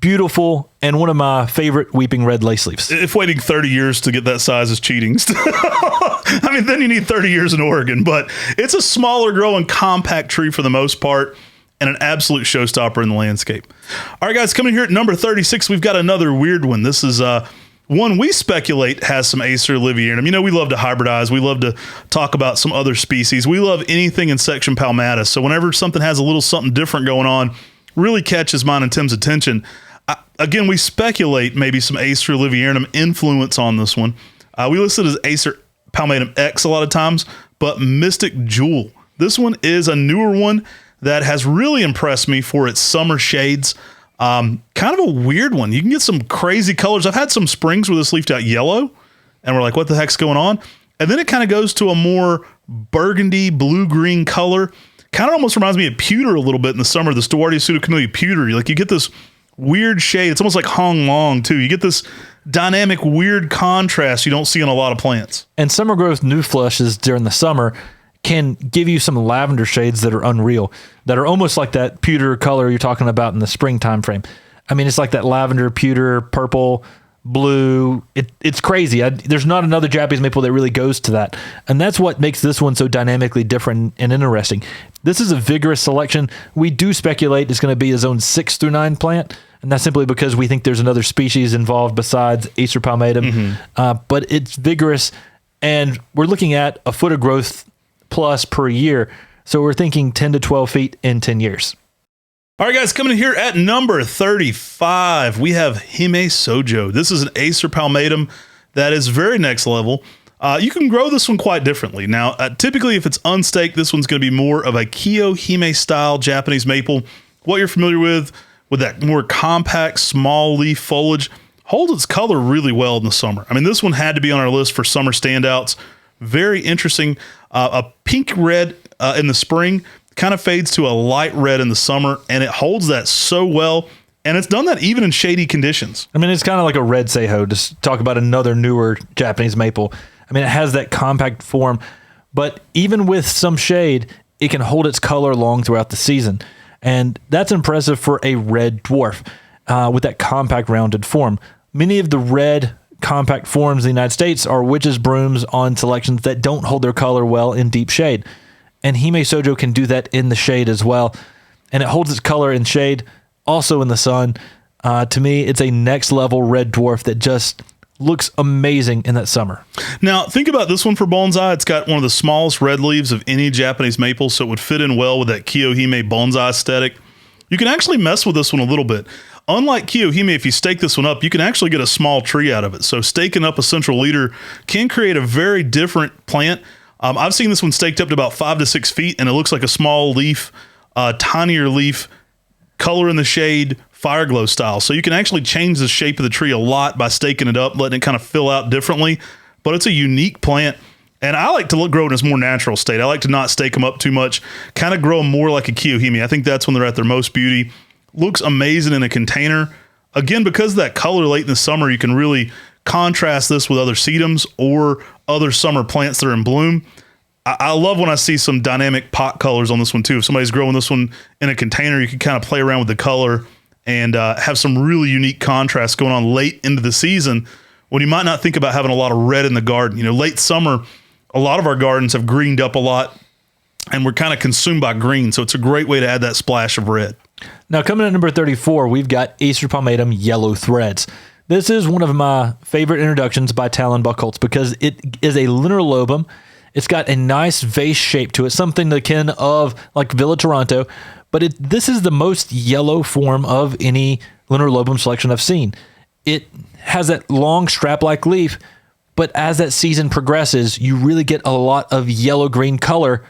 Beautiful, and one of my favorite weeping red lace leaves. If waiting 30 years to get that size is cheating, I mean, then you need 30 years in Oregon. But it's a smaller growing, compact tree for the most part, and an absolute showstopper in the landscape. All right, guys, coming here at number 36, we've got another weird one. This is one we speculate has some Acer Allarian. You know, we love to hybridize. We love to talk about some other species. We love anything in section palmatus. So whenever something has a little something different going on, really catches mine and Tim's attention. Again, we speculate maybe some Acer Allarian influence on this one. We list it as Acer Palmatum X a lot of times, but Mystic Jewel. This one is a newer one that has really impressed me for its summer shades. Kind of a weird one. You can get some crazy colors. I've had some springs where this leafed out yellow, and we're like, what the heck's going on? And then it kind of goes to a more burgundy, blue-green color. Kind of almost reminds me of pewter a little bit in the summer, the Stewardia pseudocamellia pewter. Like you get this weird shade. It's almost like Hong Long, too. You get this dynamic, weird contrast you don't see in a lot of plants. And summer growth new flushes during the summer can give you some lavender shades that are unreal, that are almost like that pewter color you're talking about in the spring time frame. I mean, it's like that lavender, pewter, purple, blue. It's crazy. There's not another Japanese maple that really goes to that. And that's what makes this one so dynamically different and interesting. This is a vigorous selection. We do speculate it's going to be a zone 6 through 9 plant. And that's simply because we think there's another species involved besides Acer palmatum. But it's vigorous. And we're looking at a foot of growth plus per year. So we're thinking 10 to 12 feet in 10 years. All right, guys, coming in here at number 35, we have Hime Sojo. This is an Acer palmatum that is very next level. You can grow this one quite differently. Now, typically, if it's unstaked, this one's going to be more of a Kiyo Hime style Japanese maple. What you're familiar with that more compact, small leaf foliage, holds its color really well in the summer. I mean, this one had to be on our list for summer standouts. Very interesting. A pink red in the spring, kind of fades to a light red in the summer, and it holds that so well. And it's done that even in shady conditions. I mean, it's kind of like a red Seiho, to talk about another newer Japanese maple. I mean, it has that compact form, but even with some shade, it can hold its color long throughout the season. And that's impressive for a red dwarf with that compact rounded form. Many of the red compact forms in the United States are witches' brooms on selections that don't hold their color well in deep shade. And Hime Sojo can do that in the shade as well. And it holds its color in shade, also in the sun. To me, it's a next level red dwarf that just looks amazing in that summer. Now, think about this one for bonsai. It's got one of the smallest red leaves of any Japanese maple, so it would fit in well with that Kiyohime bonsai aesthetic. You can actually mess with this one a little bit. Unlike Kiyohime, if you stake this one up, you can actually get a small tree out of it. So staking up a central leader can create a very different plant. I've seen this one staked up to about 5 to 6 feet, and it looks like a small leaf, tinier leaf, color in the shade, fire glow style. So you can actually change the shape of the tree a lot by staking it up, letting it kind of fill out differently. But it's a unique plant, and I like to grow in its more natural state. I like to not stake them up too much, kind of grow them more like a Kiyohime. I think that's when they're at their most beauty. Looks amazing in a container. Again, because of that color late in the summer, you can really contrast this with other sedums or other summer plants that are in bloom. I love when I see some dynamic pot colors on this one too. If somebody's growing this one in a container, you can kind of play around with the color and have some really unique contrast going on late into the season when you might not think about having a lot of red in the garden. You know, late summer, a lot of our gardens have greened up a lot and we're kind of consumed by green. So it's a great way to add that splash of red. Now, coming at number 34, we've got Acer palmatum Yellow Threads. This is one of my favorite introductions by Talon Buckholz because it is a lunar lobum. It's got a nice vase shape to it, something akin of like Villa Toronto, but this is the most yellow form of any lunar lobum selection I've seen. It has that long strap-like leaf, but as that season progresses, you really get a lot of yellow-green color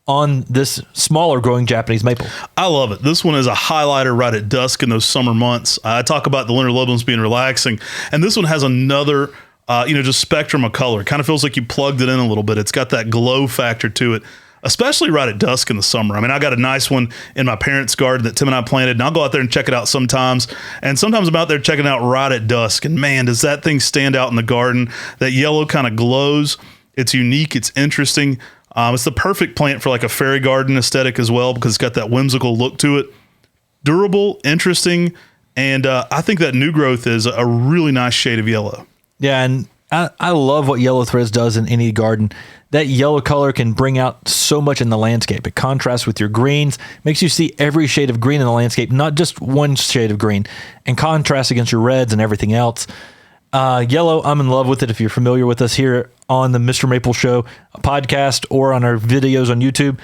on this smaller growing Japanese maple. I love it. This one is a highlighter right at dusk in those summer months. I talk about the lunar lobums being relaxing, and this one has another just spectrum of color. It kind of feels like you plugged it in a little bit. It's got that glow factor to it, especially right at dusk in the summer. I mean, I got a nice one in my parents' garden that Tim and I planted, and I'll go out there and check it out sometimes. And sometimes I'm out there checking it out right at dusk. And man, does that thing stand out in the garden. That yellow kind of glows. It's unique. It's interesting. It's the perfect plant for like a fairy garden aesthetic as well because it's got that whimsical look to it. Durable, interesting, and I think that new growth is a really nice shade of yellow. Yeah, and I love what Yellow Threads does in any garden. That yellow color can bring out so much in the landscape. It contrasts with your greens, makes you see every shade of green in the landscape, not just one shade of green, and contrasts against your reds and everything else. Yellow, I'm in love with it. If you're familiar with us here on the MrMaple Show podcast or on our videos on YouTube.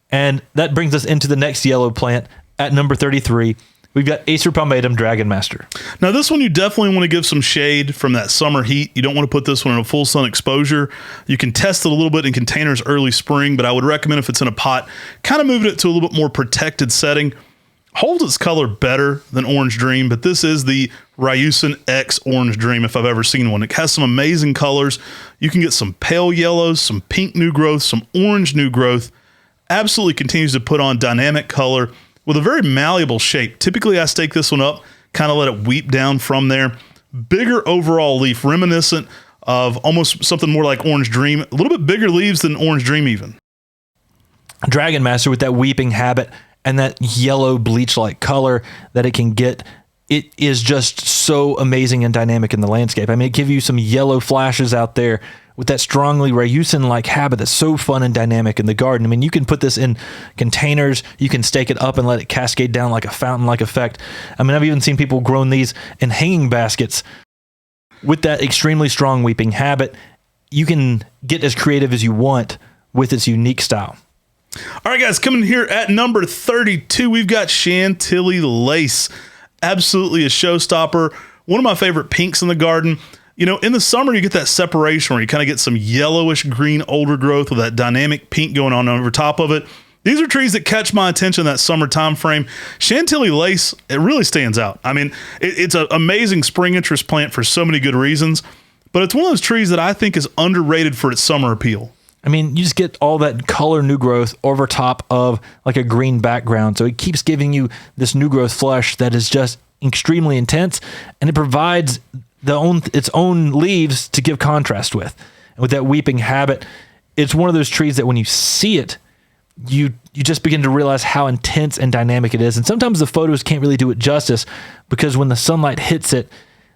And that brings us into the next yellow plant at number 33. We've got Acer palmatum Dragon Master. Now, this one you definitely want to give some shade from that summer heat. You don't want to put this one in a full sun exposure. You can test it a little bit in containers early spring, but I would recommend if it's in a pot, kind of moving it to a little bit more protected setting. Holds its color better than Orange Dream, but this is the Ryusen X Orange Dream if I've ever seen one. It has some amazing colors. You can get some pale yellows, some pink new growth, some orange new growth. Absolutely continues to put on dynamic color with a very malleable shape. Typically, I stake this one up, kind of let it weep down from there. Bigger overall leaf, reminiscent of almost something more like Orange Dream. A little bit bigger leaves than Orange Dream even. Dragon Master with that weeping habit and that yellow bleach-like color that it can get. It is just so amazing and dynamic in the landscape. I mean, it gives you some yellow flashes out there with that strongly Ryusen-like habit that's so fun and dynamic in the garden. I mean, you can put this in containers. You can stake it up and let it cascade down like a fountain-like effect. I mean, I've even seen people growing these in hanging baskets with that extremely strong weeping habit. You can get as creative as you want with its unique style. All right, guys, coming here at number 32, we've got Chantelli Lace. Absolutely a showstopper. One of my favorite pinks in the garden. You know, in the summer, you get that separation where you kind of get some yellowish green older growth with that dynamic pink going on over top of it. These are trees that catch my attention in that summer time frame. Chantelli Lace, it really stands out. I mean, it's an amazing spring interest plant for so many good reasons, but it's one of those trees that I think is underrated for its summer appeal. I mean, you just get all that color new growth over top of like a green background. So it keeps giving you this new growth flush that is just extremely intense, and it provides its own leaves to give contrast with. And with that weeping habit, it's one of those trees that when you see it, you just begin to realize how intense and dynamic it is. And sometimes the photos can't really do it justice, because when the sunlight hits it,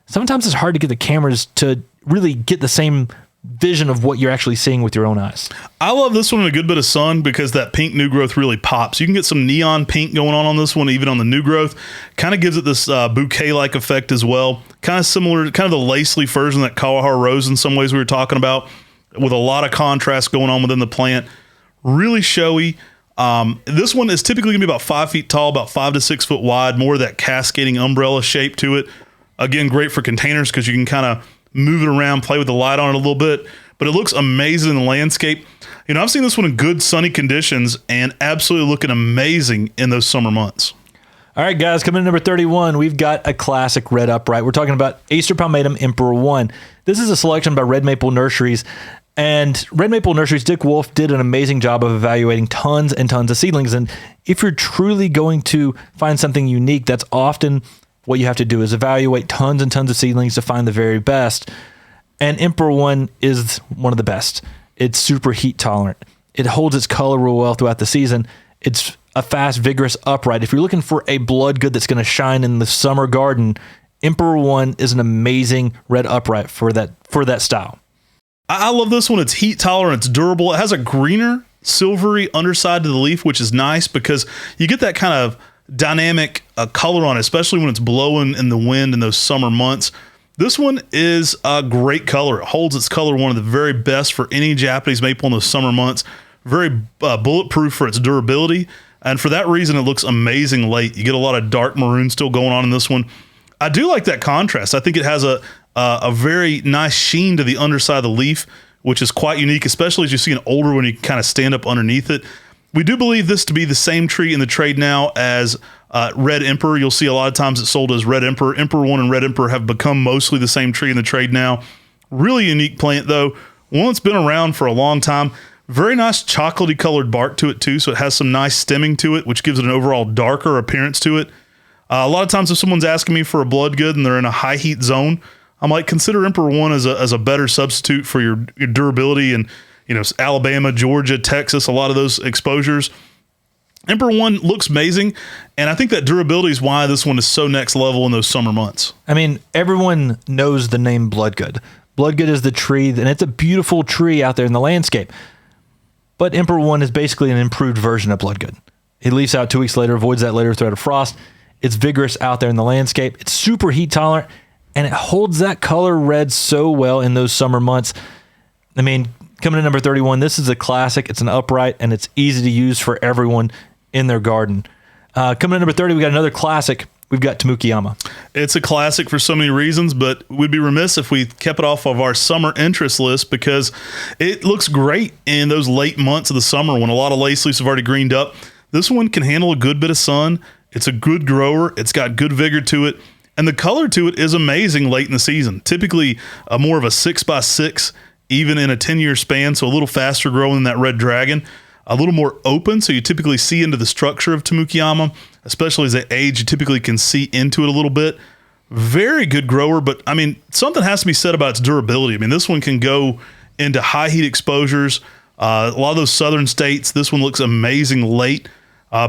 sometimes it's hard to get the cameras to really get the same vision of what you're actually seeing with your own eyes. I love this one in a good bit of sun because that pink new growth really pops. You can get some neon pink going on this one, even on the new growth. Kind of gives it this bouquet-like effect as well. Kind of similar, kind of the lace leaf version that Kawahara Rose in some ways we were talking about, with a lot of contrast going on within the plant. Really showy. This one is typically going to be about 5 feet tall, about 5 to 6 foot wide, more of that cascading umbrella shape to it. Again, great for containers because you can kind of move it around, play with the light on it a little bit, but it looks amazing in the landscape. You know, I've seen this one in good sunny conditions and absolutely looking amazing in those summer months. All right, guys, coming in number 31, we've got a classic red upright. We're talking about Acer Palmatum Emperor 1. This is a selection by Red Maple Nurseries. And Red Maple Nurseries, Dick Wolf did an amazing job of evaluating tons and tons of seedlings. And if you're truly going to find something unique, that's often what you have to do, is evaluate tons and tons of seedlings to find the very best. And Emperor 1 is one of the best. It's super heat tolerant. It holds its color real well throughout the season. It's a fast, vigorous upright. If you're looking for a blood good that's going to shine in the summer garden, Emperor 1 is an amazing red upright for that style. I love this one. It's heat tolerant. It's durable. It has a greener, silvery underside to the leaf, which is nice because you get that kind of dynamic color on it, especially when it's blowing in the wind in those summer months. This one is a great color. It holds its color, one of the very best for any Japanese maple in those summer months. Very bulletproof for its durability. And for that reason, it looks amazing late. You get a lot of dark maroon still going on in this one. I do like that contrast. I think it has a very nice sheen to the underside of the leaf, which is quite unique, especially as you see an older one, you can kind of stand up underneath it. We do believe this to be the same tree in the trade now as Red Emperor. You'll see a lot of times it's sold as Red Emperor. Emperor 1 and Red Emperor have become mostly the same tree in the trade now. Really unique plant, though. One that's been around for a long time. Very nice chocolatey colored bark to it, too, so it has some nice stemming to it, which gives it an overall darker appearance to it. A lot of times if someone's asking me for a blood good and they're in a high heat zone, I'm like, consider Emperor 1 as a better substitute for your durability and, you know, Alabama, Georgia, Texas, a lot of those exposures. Emperor 1 looks amazing, and I think that durability is why this one is so next level in those summer months. I mean, everyone knows the name Bloodgood. Bloodgood is the tree, and it's a beautiful tree out there in the landscape. But Emperor 1 is basically an improved version of Bloodgood. It leaves out 2 weeks later, avoids that later threat of frost. It's vigorous out there in the landscape. It's super heat tolerant, and it holds that color red so well in those summer months. I mean, coming to number 31, this is a classic. It's an upright, and it's easy to use for everyone in their garden. Coming to number 30, we got another classic. We've got Tamukiyama. It's a classic for so many reasons, but we'd be remiss if we kept it off of our summer interest list because it looks great in those late months of the summer when a lot of lace leaves have already greened up. This one can handle a good bit of sun. It's a good grower. It's got good vigor to it. And the color to it is amazing late in the season. Typically more of a 6x6, even in a 10-year span, so a little faster growing than that Red Dragon. A little more open, so you typically see into the structure of Tamukiyama, especially as they age, you typically can see into it a little bit. Very good grower, but I mean, something has to be said about its durability. I mean, this one can go into high heat exposures. A lot of those southern states, this one looks amazing late.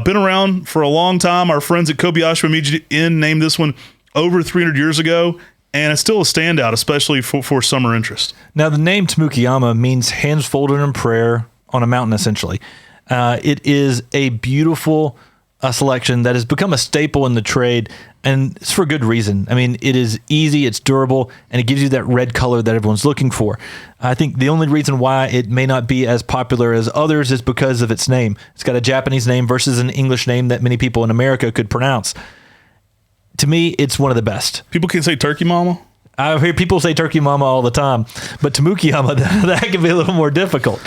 Been around for a long time. Our friends at Kobayashi Meiji Inn named this one over 300 years ago, and it's still a standout, especially for summer interest. Now, the name Tamukiyama means hands folded in prayer on a mountain, essentially. It is a beautiful selection that has become a staple in the trade, And it's for good reason. I mean, it is easy, it's durable, and it gives you that red color that everyone's looking for. I think the only reason why it may not be as popular as others is because of its name. It's got a Japanese name versus an English name that many people in America could pronounce. To me, it's one of the best. People can say Turkey Mama? I hear people say Turkey Mama all the time, but Tamukiyama, that can be a little more difficult.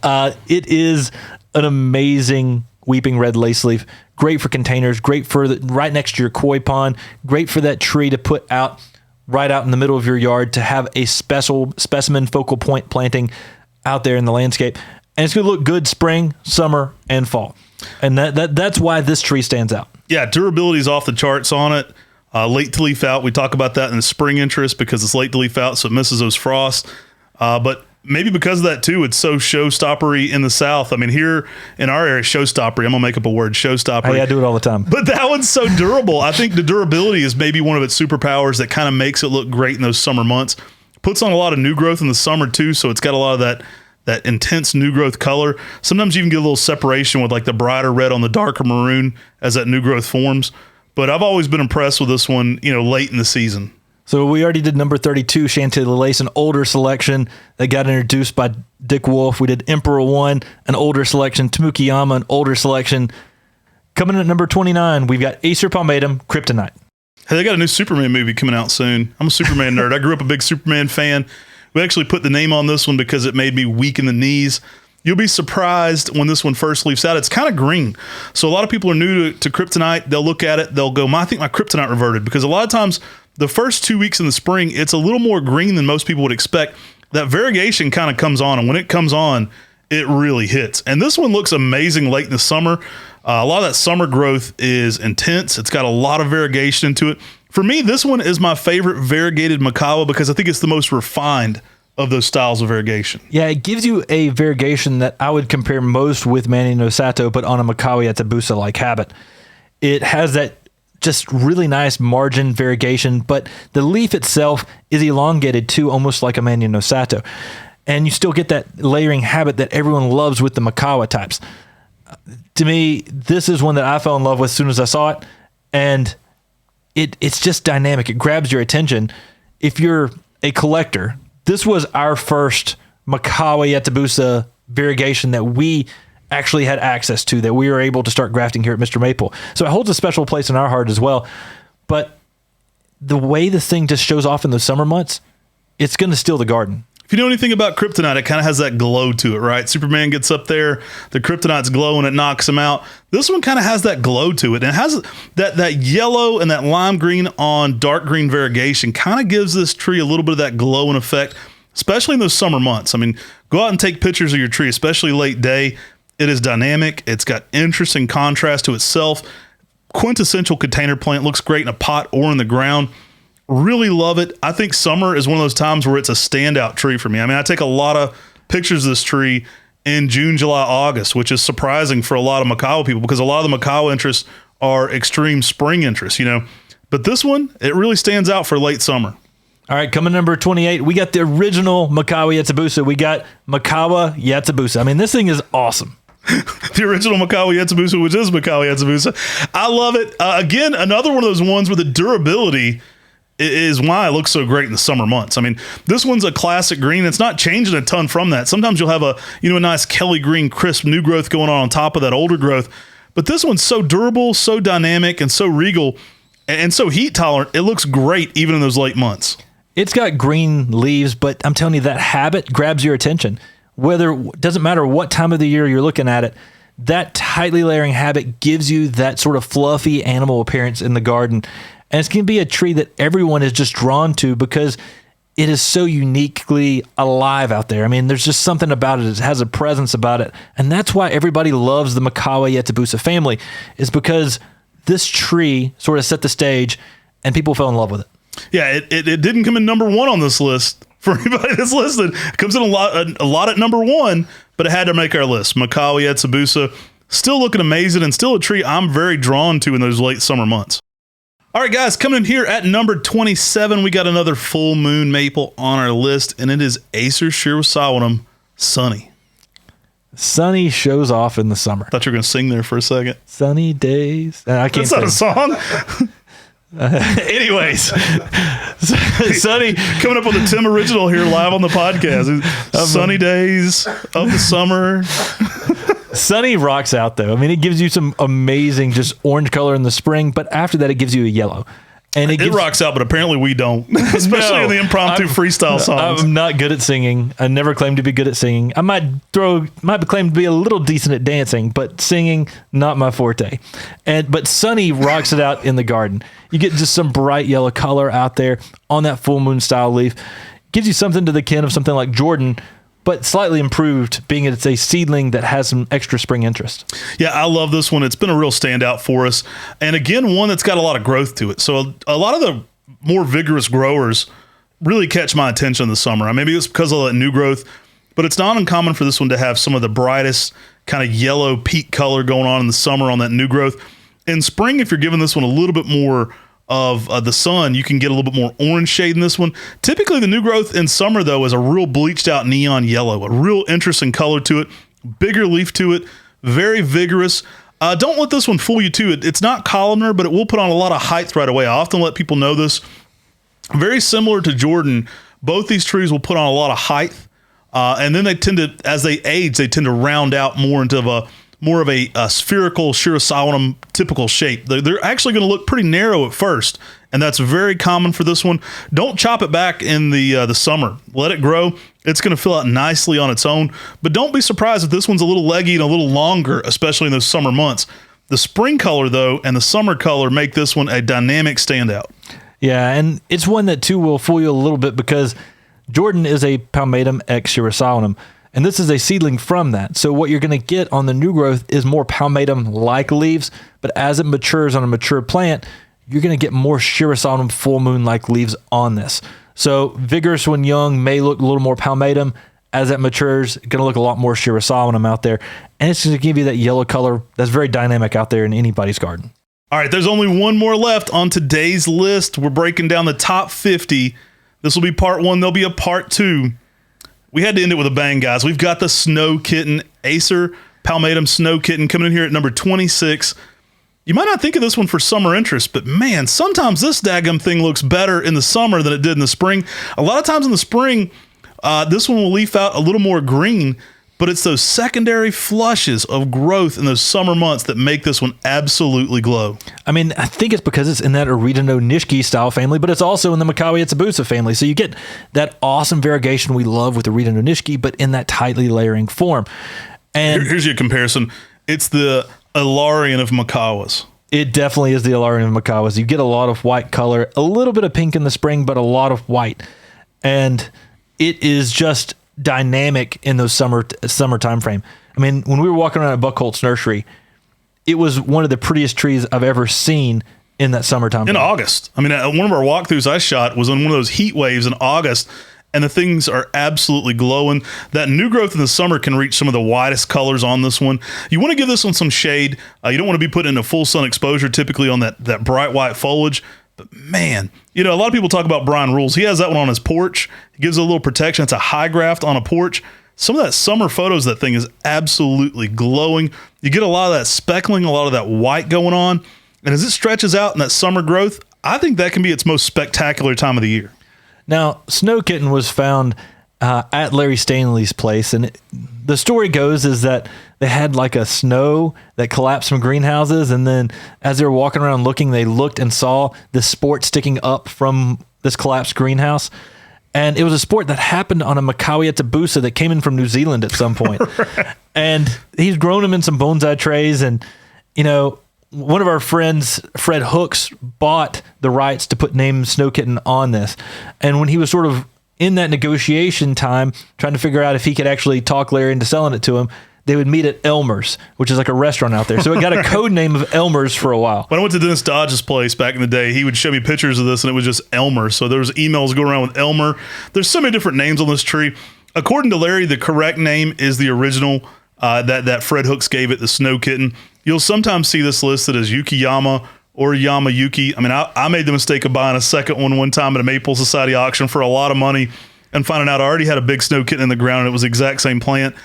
It is an amazing weeping red lace leaf. Great for containers, great for right next to your koi pond, great for that tree to put out right out in the middle of your yard to have a special specimen focal point planting out there in the landscape. And it's going to look good spring, summer, and fall. And that's why this tree stands out. Yeah, durability is off the charts on it. Late to leaf out. We talk about that in the spring interest because it's late to leaf out, so it misses those frosts. But maybe because of that too, it's so showstoppery in the South. I mean, here in our area, showstoppery. I'm gonna make up a word, showstoppery. Hey, I do it all the time. But that one's so durable. I think the durability is maybe one of its superpowers that kind of makes it look great in those summer months. Puts on a lot of new growth in the summer too, so it's got a lot of that intense new growth color. Sometimes you even get a little separation with like the brighter red on the darker maroon as that new growth forms. But I've always been impressed with this one, late in the season. So we already did number 32, Chantelli Lace, an older selection that got introduced by Dick Wolf. We did Emperor 1, an older selection. Tamukiyama, an older selection. Coming in at number 29, we've got Acer Pomatum, Kryptonite. Hey, they got a new Superman movie coming out soon. I'm a Superman nerd. I grew up a big Superman fan. We actually put the name on this one because it made me weak in the knees. You'll be surprised when this one first leaves out. It's kind of green. So a lot of people are new to Kryptonite. They'll look at it. They'll go, I think my Kryptonite reverted. Because a lot of times, the first 2 weeks in the spring, it's a little more green than most people would expect. That variegation kind of comes on. And when it comes on, it really hits. And this one looks amazing late in the summer. A lot of that summer growth is intense. It's got a lot of variegation into it. For me, this one is my favorite variegated Makawa because I think it's the most refined of those styles of variegation. Yeah, it gives you a variegation that I would compare most with Manny no Sato, but on a Makawa Yatabusa-like habit. It has that just really nice margin variegation, but the leaf itself is elongated too, almost like a Manny no Sato. And you still get that layering habit that everyone loves with the Makawa types. To me, this is one that I fell in love with as soon as I saw it, and it's just dynamic. It grabs your attention. If you're a collector, this was our first Makawa Yatabusa variegation that we actually had access to, that we were able to start grafting here at Mr. Maple. So it holds a special place in our heart as well. But the way this thing just shows off in the summer months, it's going to steal the garden. If you know anything about Kryptonite, it kind of has that glow to it, right? Superman gets up there, the Kryptonite's glow and it knocks him out. This one kind of has that glow to it. And it has that yellow and that lime green on dark green variegation kind of gives this tree a little bit of that glowing effect, especially in those summer months. I mean, go out and take pictures of your tree, especially late day. It is dynamic. It's got interesting contrast to itself. Quintessential container plant, looks great in a pot or in the ground. Really love it. I think summer is one of those times where it's a standout tree for me. I mean, I take a lot of pictures of this tree in June, July, August, which is surprising for a lot of Makawa people because a lot of the Makawa interests are extreme spring interests, But this one, it really stands out for late summer. All right, coming number 28, we got the original Makawa Yatabusa. We got Makawa Yatabusa. I mean, this thing is awesome. The original Makawa Yatabusa, which is Makawa Yatabusa. I love it. Again, another one of those ones where the durability is why it looks so great in the summer months. I mean, this one's a classic green. It's not changing a ton from that. Sometimes you'll have a nice Kelly green, crisp new growth going on top of that older growth. But this one's so durable, so dynamic, and so regal, and so heat tolerant. It looks great even in those late months. It's got green leaves, but I'm telling you, that habit grabs your attention. Doesn't matter what time of the year you're looking at it, that tightly layering habit gives you that sort of fluffy animal appearance in the garden. And it's going to be a tree that everyone is just drawn to because it is so uniquely alive out there. I mean, there's just something about it. It has a presence about it. And that's why everybody loves the Makawa Yatabusa family, is because this tree sort of set the stage and people fell in love with it. Yeah, it didn't come in number one on this list. For anybody that's listed, it comes in a lot at number one, but it had to make our list. Makawa Yatabusa, still looking amazing and still a tree I'm very drawn to in those late summer months. All right, guys, coming in here at number 27, we got another full moon maple on our list, and it is Acer Shirawasawanum Sunny. Sunny shows off in the summer. Thought you were going to sing there for a second. Sunny days. I can't That's not a song. Anyways, Sunny Coming up with the Tim original here live on the podcast. Sunny days of the summer. Sunny rocks out though. I mean, it gives you some amazing just orange color in the spring, but after that, it gives you a yellow. And It rocks out, but apparently we don't, especially in the impromptu freestyle songs. I'm not good at singing. I never claimed to be good at singing. I might claim to be a little decent at dancing, but singing, not my forte. But Sunny rocks it out in the garden. You get just some bright yellow color out there on that full moon style leaf. Gives you something to the kin of something like Jordan, but slightly improved, being it's a seedling that has some extra spring interest. Yeah, I love this one. It's been a real standout for us. And again, one that's got a lot of growth to it. So a lot of the more vigorous growers really catch my attention in the summer. Maybe it's because of that new growth, but it's not uncommon for this one to have some of the brightest kind of yellow peak color going on in the summer on that new growth. In spring, if you're giving this one a little bit more of the sun, you can get a little bit more orange shade in this one. Typically, the new growth in summer, though, is a real bleached out neon yellow, a real interesting color to it, bigger leaf to it, very vigorous. Don't let this one fool you, too. It's not columnar, but it will put on a lot of height right away. I often let people know this. Very similar to Jordan, both these trees will put on a lot of height, and then they tend to, as they age, they tend to round out more into more of a spherical Shirasawanum typical shape. They're actually going to look pretty narrow at first, and that's very common for this one. Don't chop it back in the summer. Let it grow. It's going to fill out nicely on its own, but don't be surprised if this one's a little leggy and a little longer, especially in those summer months. The spring color, though, and the summer color make this one a dynamic standout. Yeah, and it's one that, too, will fool you a little bit because Jordan is a Palmatum X Shirasawanum. And this is a seedling from that. So what you're going to get on the new growth is more palmatum-like leaves, but as it matures on a mature plant, you're going to get more Shirasawanum full moon-like leaves on this. So vigorous when young may look a little more palmatum. As it matures, it's going to look a lot more Shirasawanum out there. And it's going to give you that yellow color that's very dynamic out there in anybody's garden. All right, there's only one more left on today's list. We're breaking down the top 50. This will be part one. There'll be a part two. We had to end it with a bang, guys. We've got the Snow Kitten, Acer Palmatum Snow Kitten coming in here at number 26. You might not think of this one for summer interest, but man, sometimes this daggum thing looks better in the summer than it did in the spring. A lot of times in the spring, this one will leaf out a little more green, but it's those secondary flushes of growth in those summer months that make this one absolutely glow. I mean, I think it's because it's in that Aridano Nishiki style family, but it's also in the Makawi Etsubusa family. So you get that awesome variegation we love with Aridano Nishiki, but in that tightly layering form. And here's your comparison. It's the Allarian of Makawas. It definitely is the Allarian of Makawas. You get a lot of white color, a little bit of pink in the spring, but a lot of white. And it is just dynamic in those summer time frame. I mean, when we were walking around at Buckholt's nursery, it was one of the prettiest trees I've ever seen in that summertime. In August. I mean, one of our walkthroughs I shot was on one of those heat waves in August, and the things are absolutely glowing. That new growth in the summer can reach some of the widest colors on this one. You want to give this one some shade. You don't want to be put into full sun exposure typically on that bright white foliage. But man, a lot of people talk about Brian Rules. He has that one on his porch. He gives it a little protection. It's a high graft on a porch. Some of that summer photos, that thing is absolutely glowing. You get a lot of that speckling, a lot of that white going on. And as it stretches out in that summer growth, I think that can be its most spectacular time of the year. Now, Snow Kitten was found at Larry Stanley's place. And the story goes is that they had like a snow that collapsed from greenhouses. And then as they were walking around looking, they looked and saw the sport sticking up from this collapsed greenhouse. And it was a sport that happened on a Makawi Etsubusa that came in from New Zealand at some point. Right. And he's grown them in some bonsai trays. And, one of our friends, Fred Hooks, bought the rights to put name Snow Kitten on this. And when he was sort of in that negotiation time, trying to figure out if he could actually talk Larry into selling it to him, they would meet at Elmer's, which is like a restaurant out there. So it got a code name of Elmer's for a while. When I went to Dennis Dodge's place back in the day, he would show me pictures of this, and it was just Elmer. So there was emails going around with Elmer. There's so many different names on this tree. According to Larry, the correct name is the original that Fred Hooks gave it, the Snow Kitten. You'll sometimes see this listed as Yukiyama or Yamayuki. I mean, I made the mistake of buying a second one time at a Maple Society auction for a lot of money and finding out I already had a big Snow Kitten in the ground and it was the exact same plant.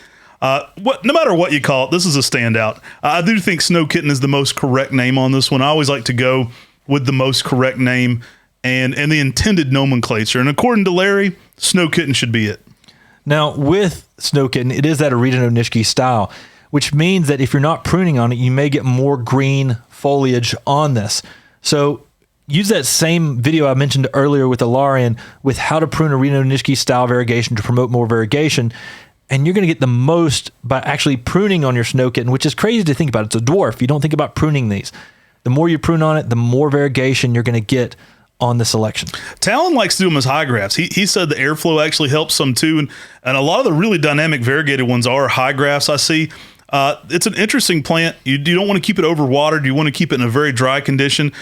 No matter what you call it, this is a standout. I do think Snow Kitten is the most correct name on this one. I always like to go with the most correct name and the intended nomenclature. And according to Larry, Snow Kitten should be it. Now, with Snow Kitten, it is that Orito Nishiki style, which means that if you're not pruning on it, you may get more green foliage on this. So use that same video I mentioned earlier with Allarian with how to prune Orito Nishiki style variegation to promote more variegation. And you're going to get the most by actually pruning on your Snow Kitten, which is crazy to think about. It's a dwarf. You don't think about pruning these. The more you prune on it, the more variegation you're going to get on the selection. Talon likes to do them as high grafts. He said the airflow actually helps some too. And a lot of the really dynamic variegated ones are high grafts, I see. It's an interesting plant. You don't want to keep it overwatered. You want to keep it in a very dry condition.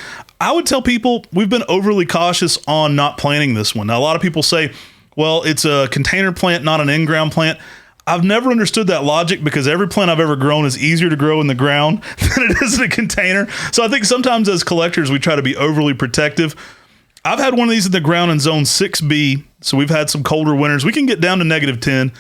I would tell people we've been overly cautious on not planting this one. Now, a lot of people say, well, it's a container plant, not an in-ground plant. I've never understood that logic because every plant I've ever grown is easier to grow in the ground than it is in a container. So I think sometimes as collectors, we try to be overly protective. I've had one of these in the ground in zone 6B. So we've had some colder winters. We can get down to -10.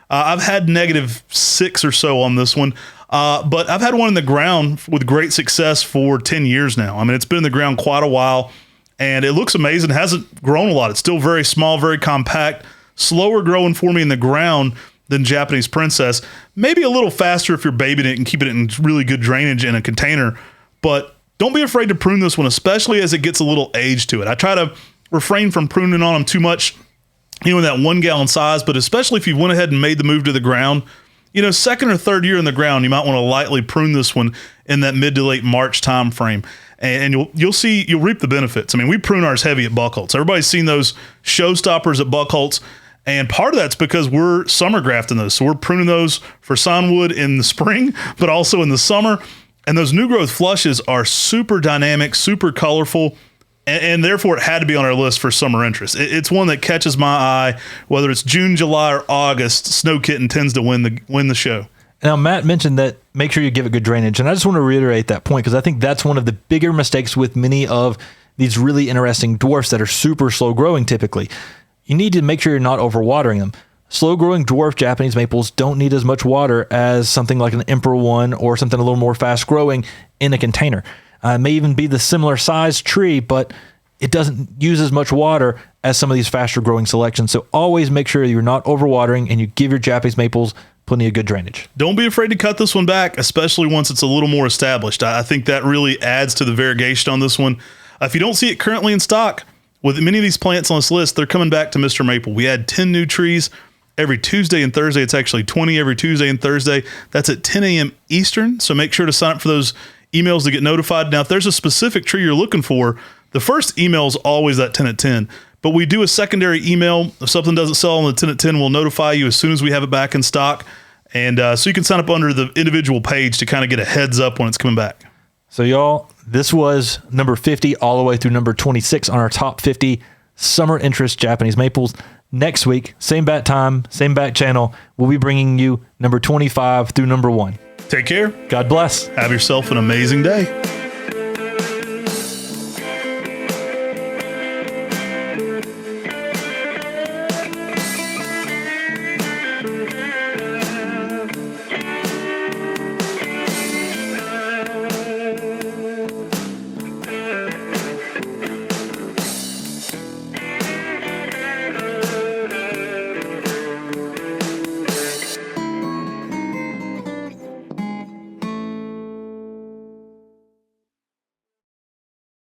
I've had -6 or so on this one. But I've had one in the ground with great success for 10 years now. I mean, it's been in the ground quite a while and it looks amazing. It hasn't grown a lot. It's still very small, very compact, slower growing for me in the ground than Japanese Princess. Maybe a little faster if you're babying it and keeping it in really good drainage in a container. But don't be afraid to prune this one, especially as it gets a little age to it. I try to refrain from pruning on them too much, in that 1 gallon size, but especially if you went ahead and made the move to the ground, second or third year in the ground, you might want to lightly prune this one in that mid to late March time frame. And you'll reap the benefits. I mean, we prune ours heavy at Buckholz. Everybody's seen those showstoppers at Buckholz. And part of that's because we're summer grafting those. So we're pruning those for Sonwood in the spring, but also in the summer. And those new growth flushes are super dynamic, super colorful, and therefore it had to be on our list for summer interest. It's one that catches my eye, whether it's June, July, or August. Snow Kitten tends to win the show. Now, Matt mentioned that make sure you give it good drainage. And I just want to reiterate that point because I think that's one of the bigger mistakes with many of these really interesting dwarfs that are super slow growing typically. You need to make sure you're not overwatering them. Slow-growing dwarf Japanese maples don't need as much water as something like an Emperor One or something a little more fast-growing in a container. It may even be the similar size tree, but it doesn't use as much water as some of these faster-growing selections. So always make sure you're not overwatering and you give your Japanese maples plenty of good drainage. Don't be afraid to cut this one back, especially once it's a little more established. I think that really adds to the variegation on this one. If you don't see it currently in stock, with many of these plants on this list, they're coming back to Mr. Maple. We had 10 new trees every Tuesday and Thursday. It's actually 20 every Tuesday and Thursday. That's at 10 a.m. Eastern. So make sure to sign up for those emails to get notified. Now, if there's a specific tree you're looking for, the first email is always that 10 at 10. But we do a secondary email. If something doesn't sell on the 10 at 10, we'll notify you as soon as we have it back in stock. And so you can sign up under the individual page to kind of get a heads up when it's coming back. So y'all, this was number 50 all the way through number 26 on our top 50 summer interest Japanese maples. Next week, same bat time, same bat channel, we'll be bringing you number 25 through number 1. Take care. God bless. Have yourself an amazing day.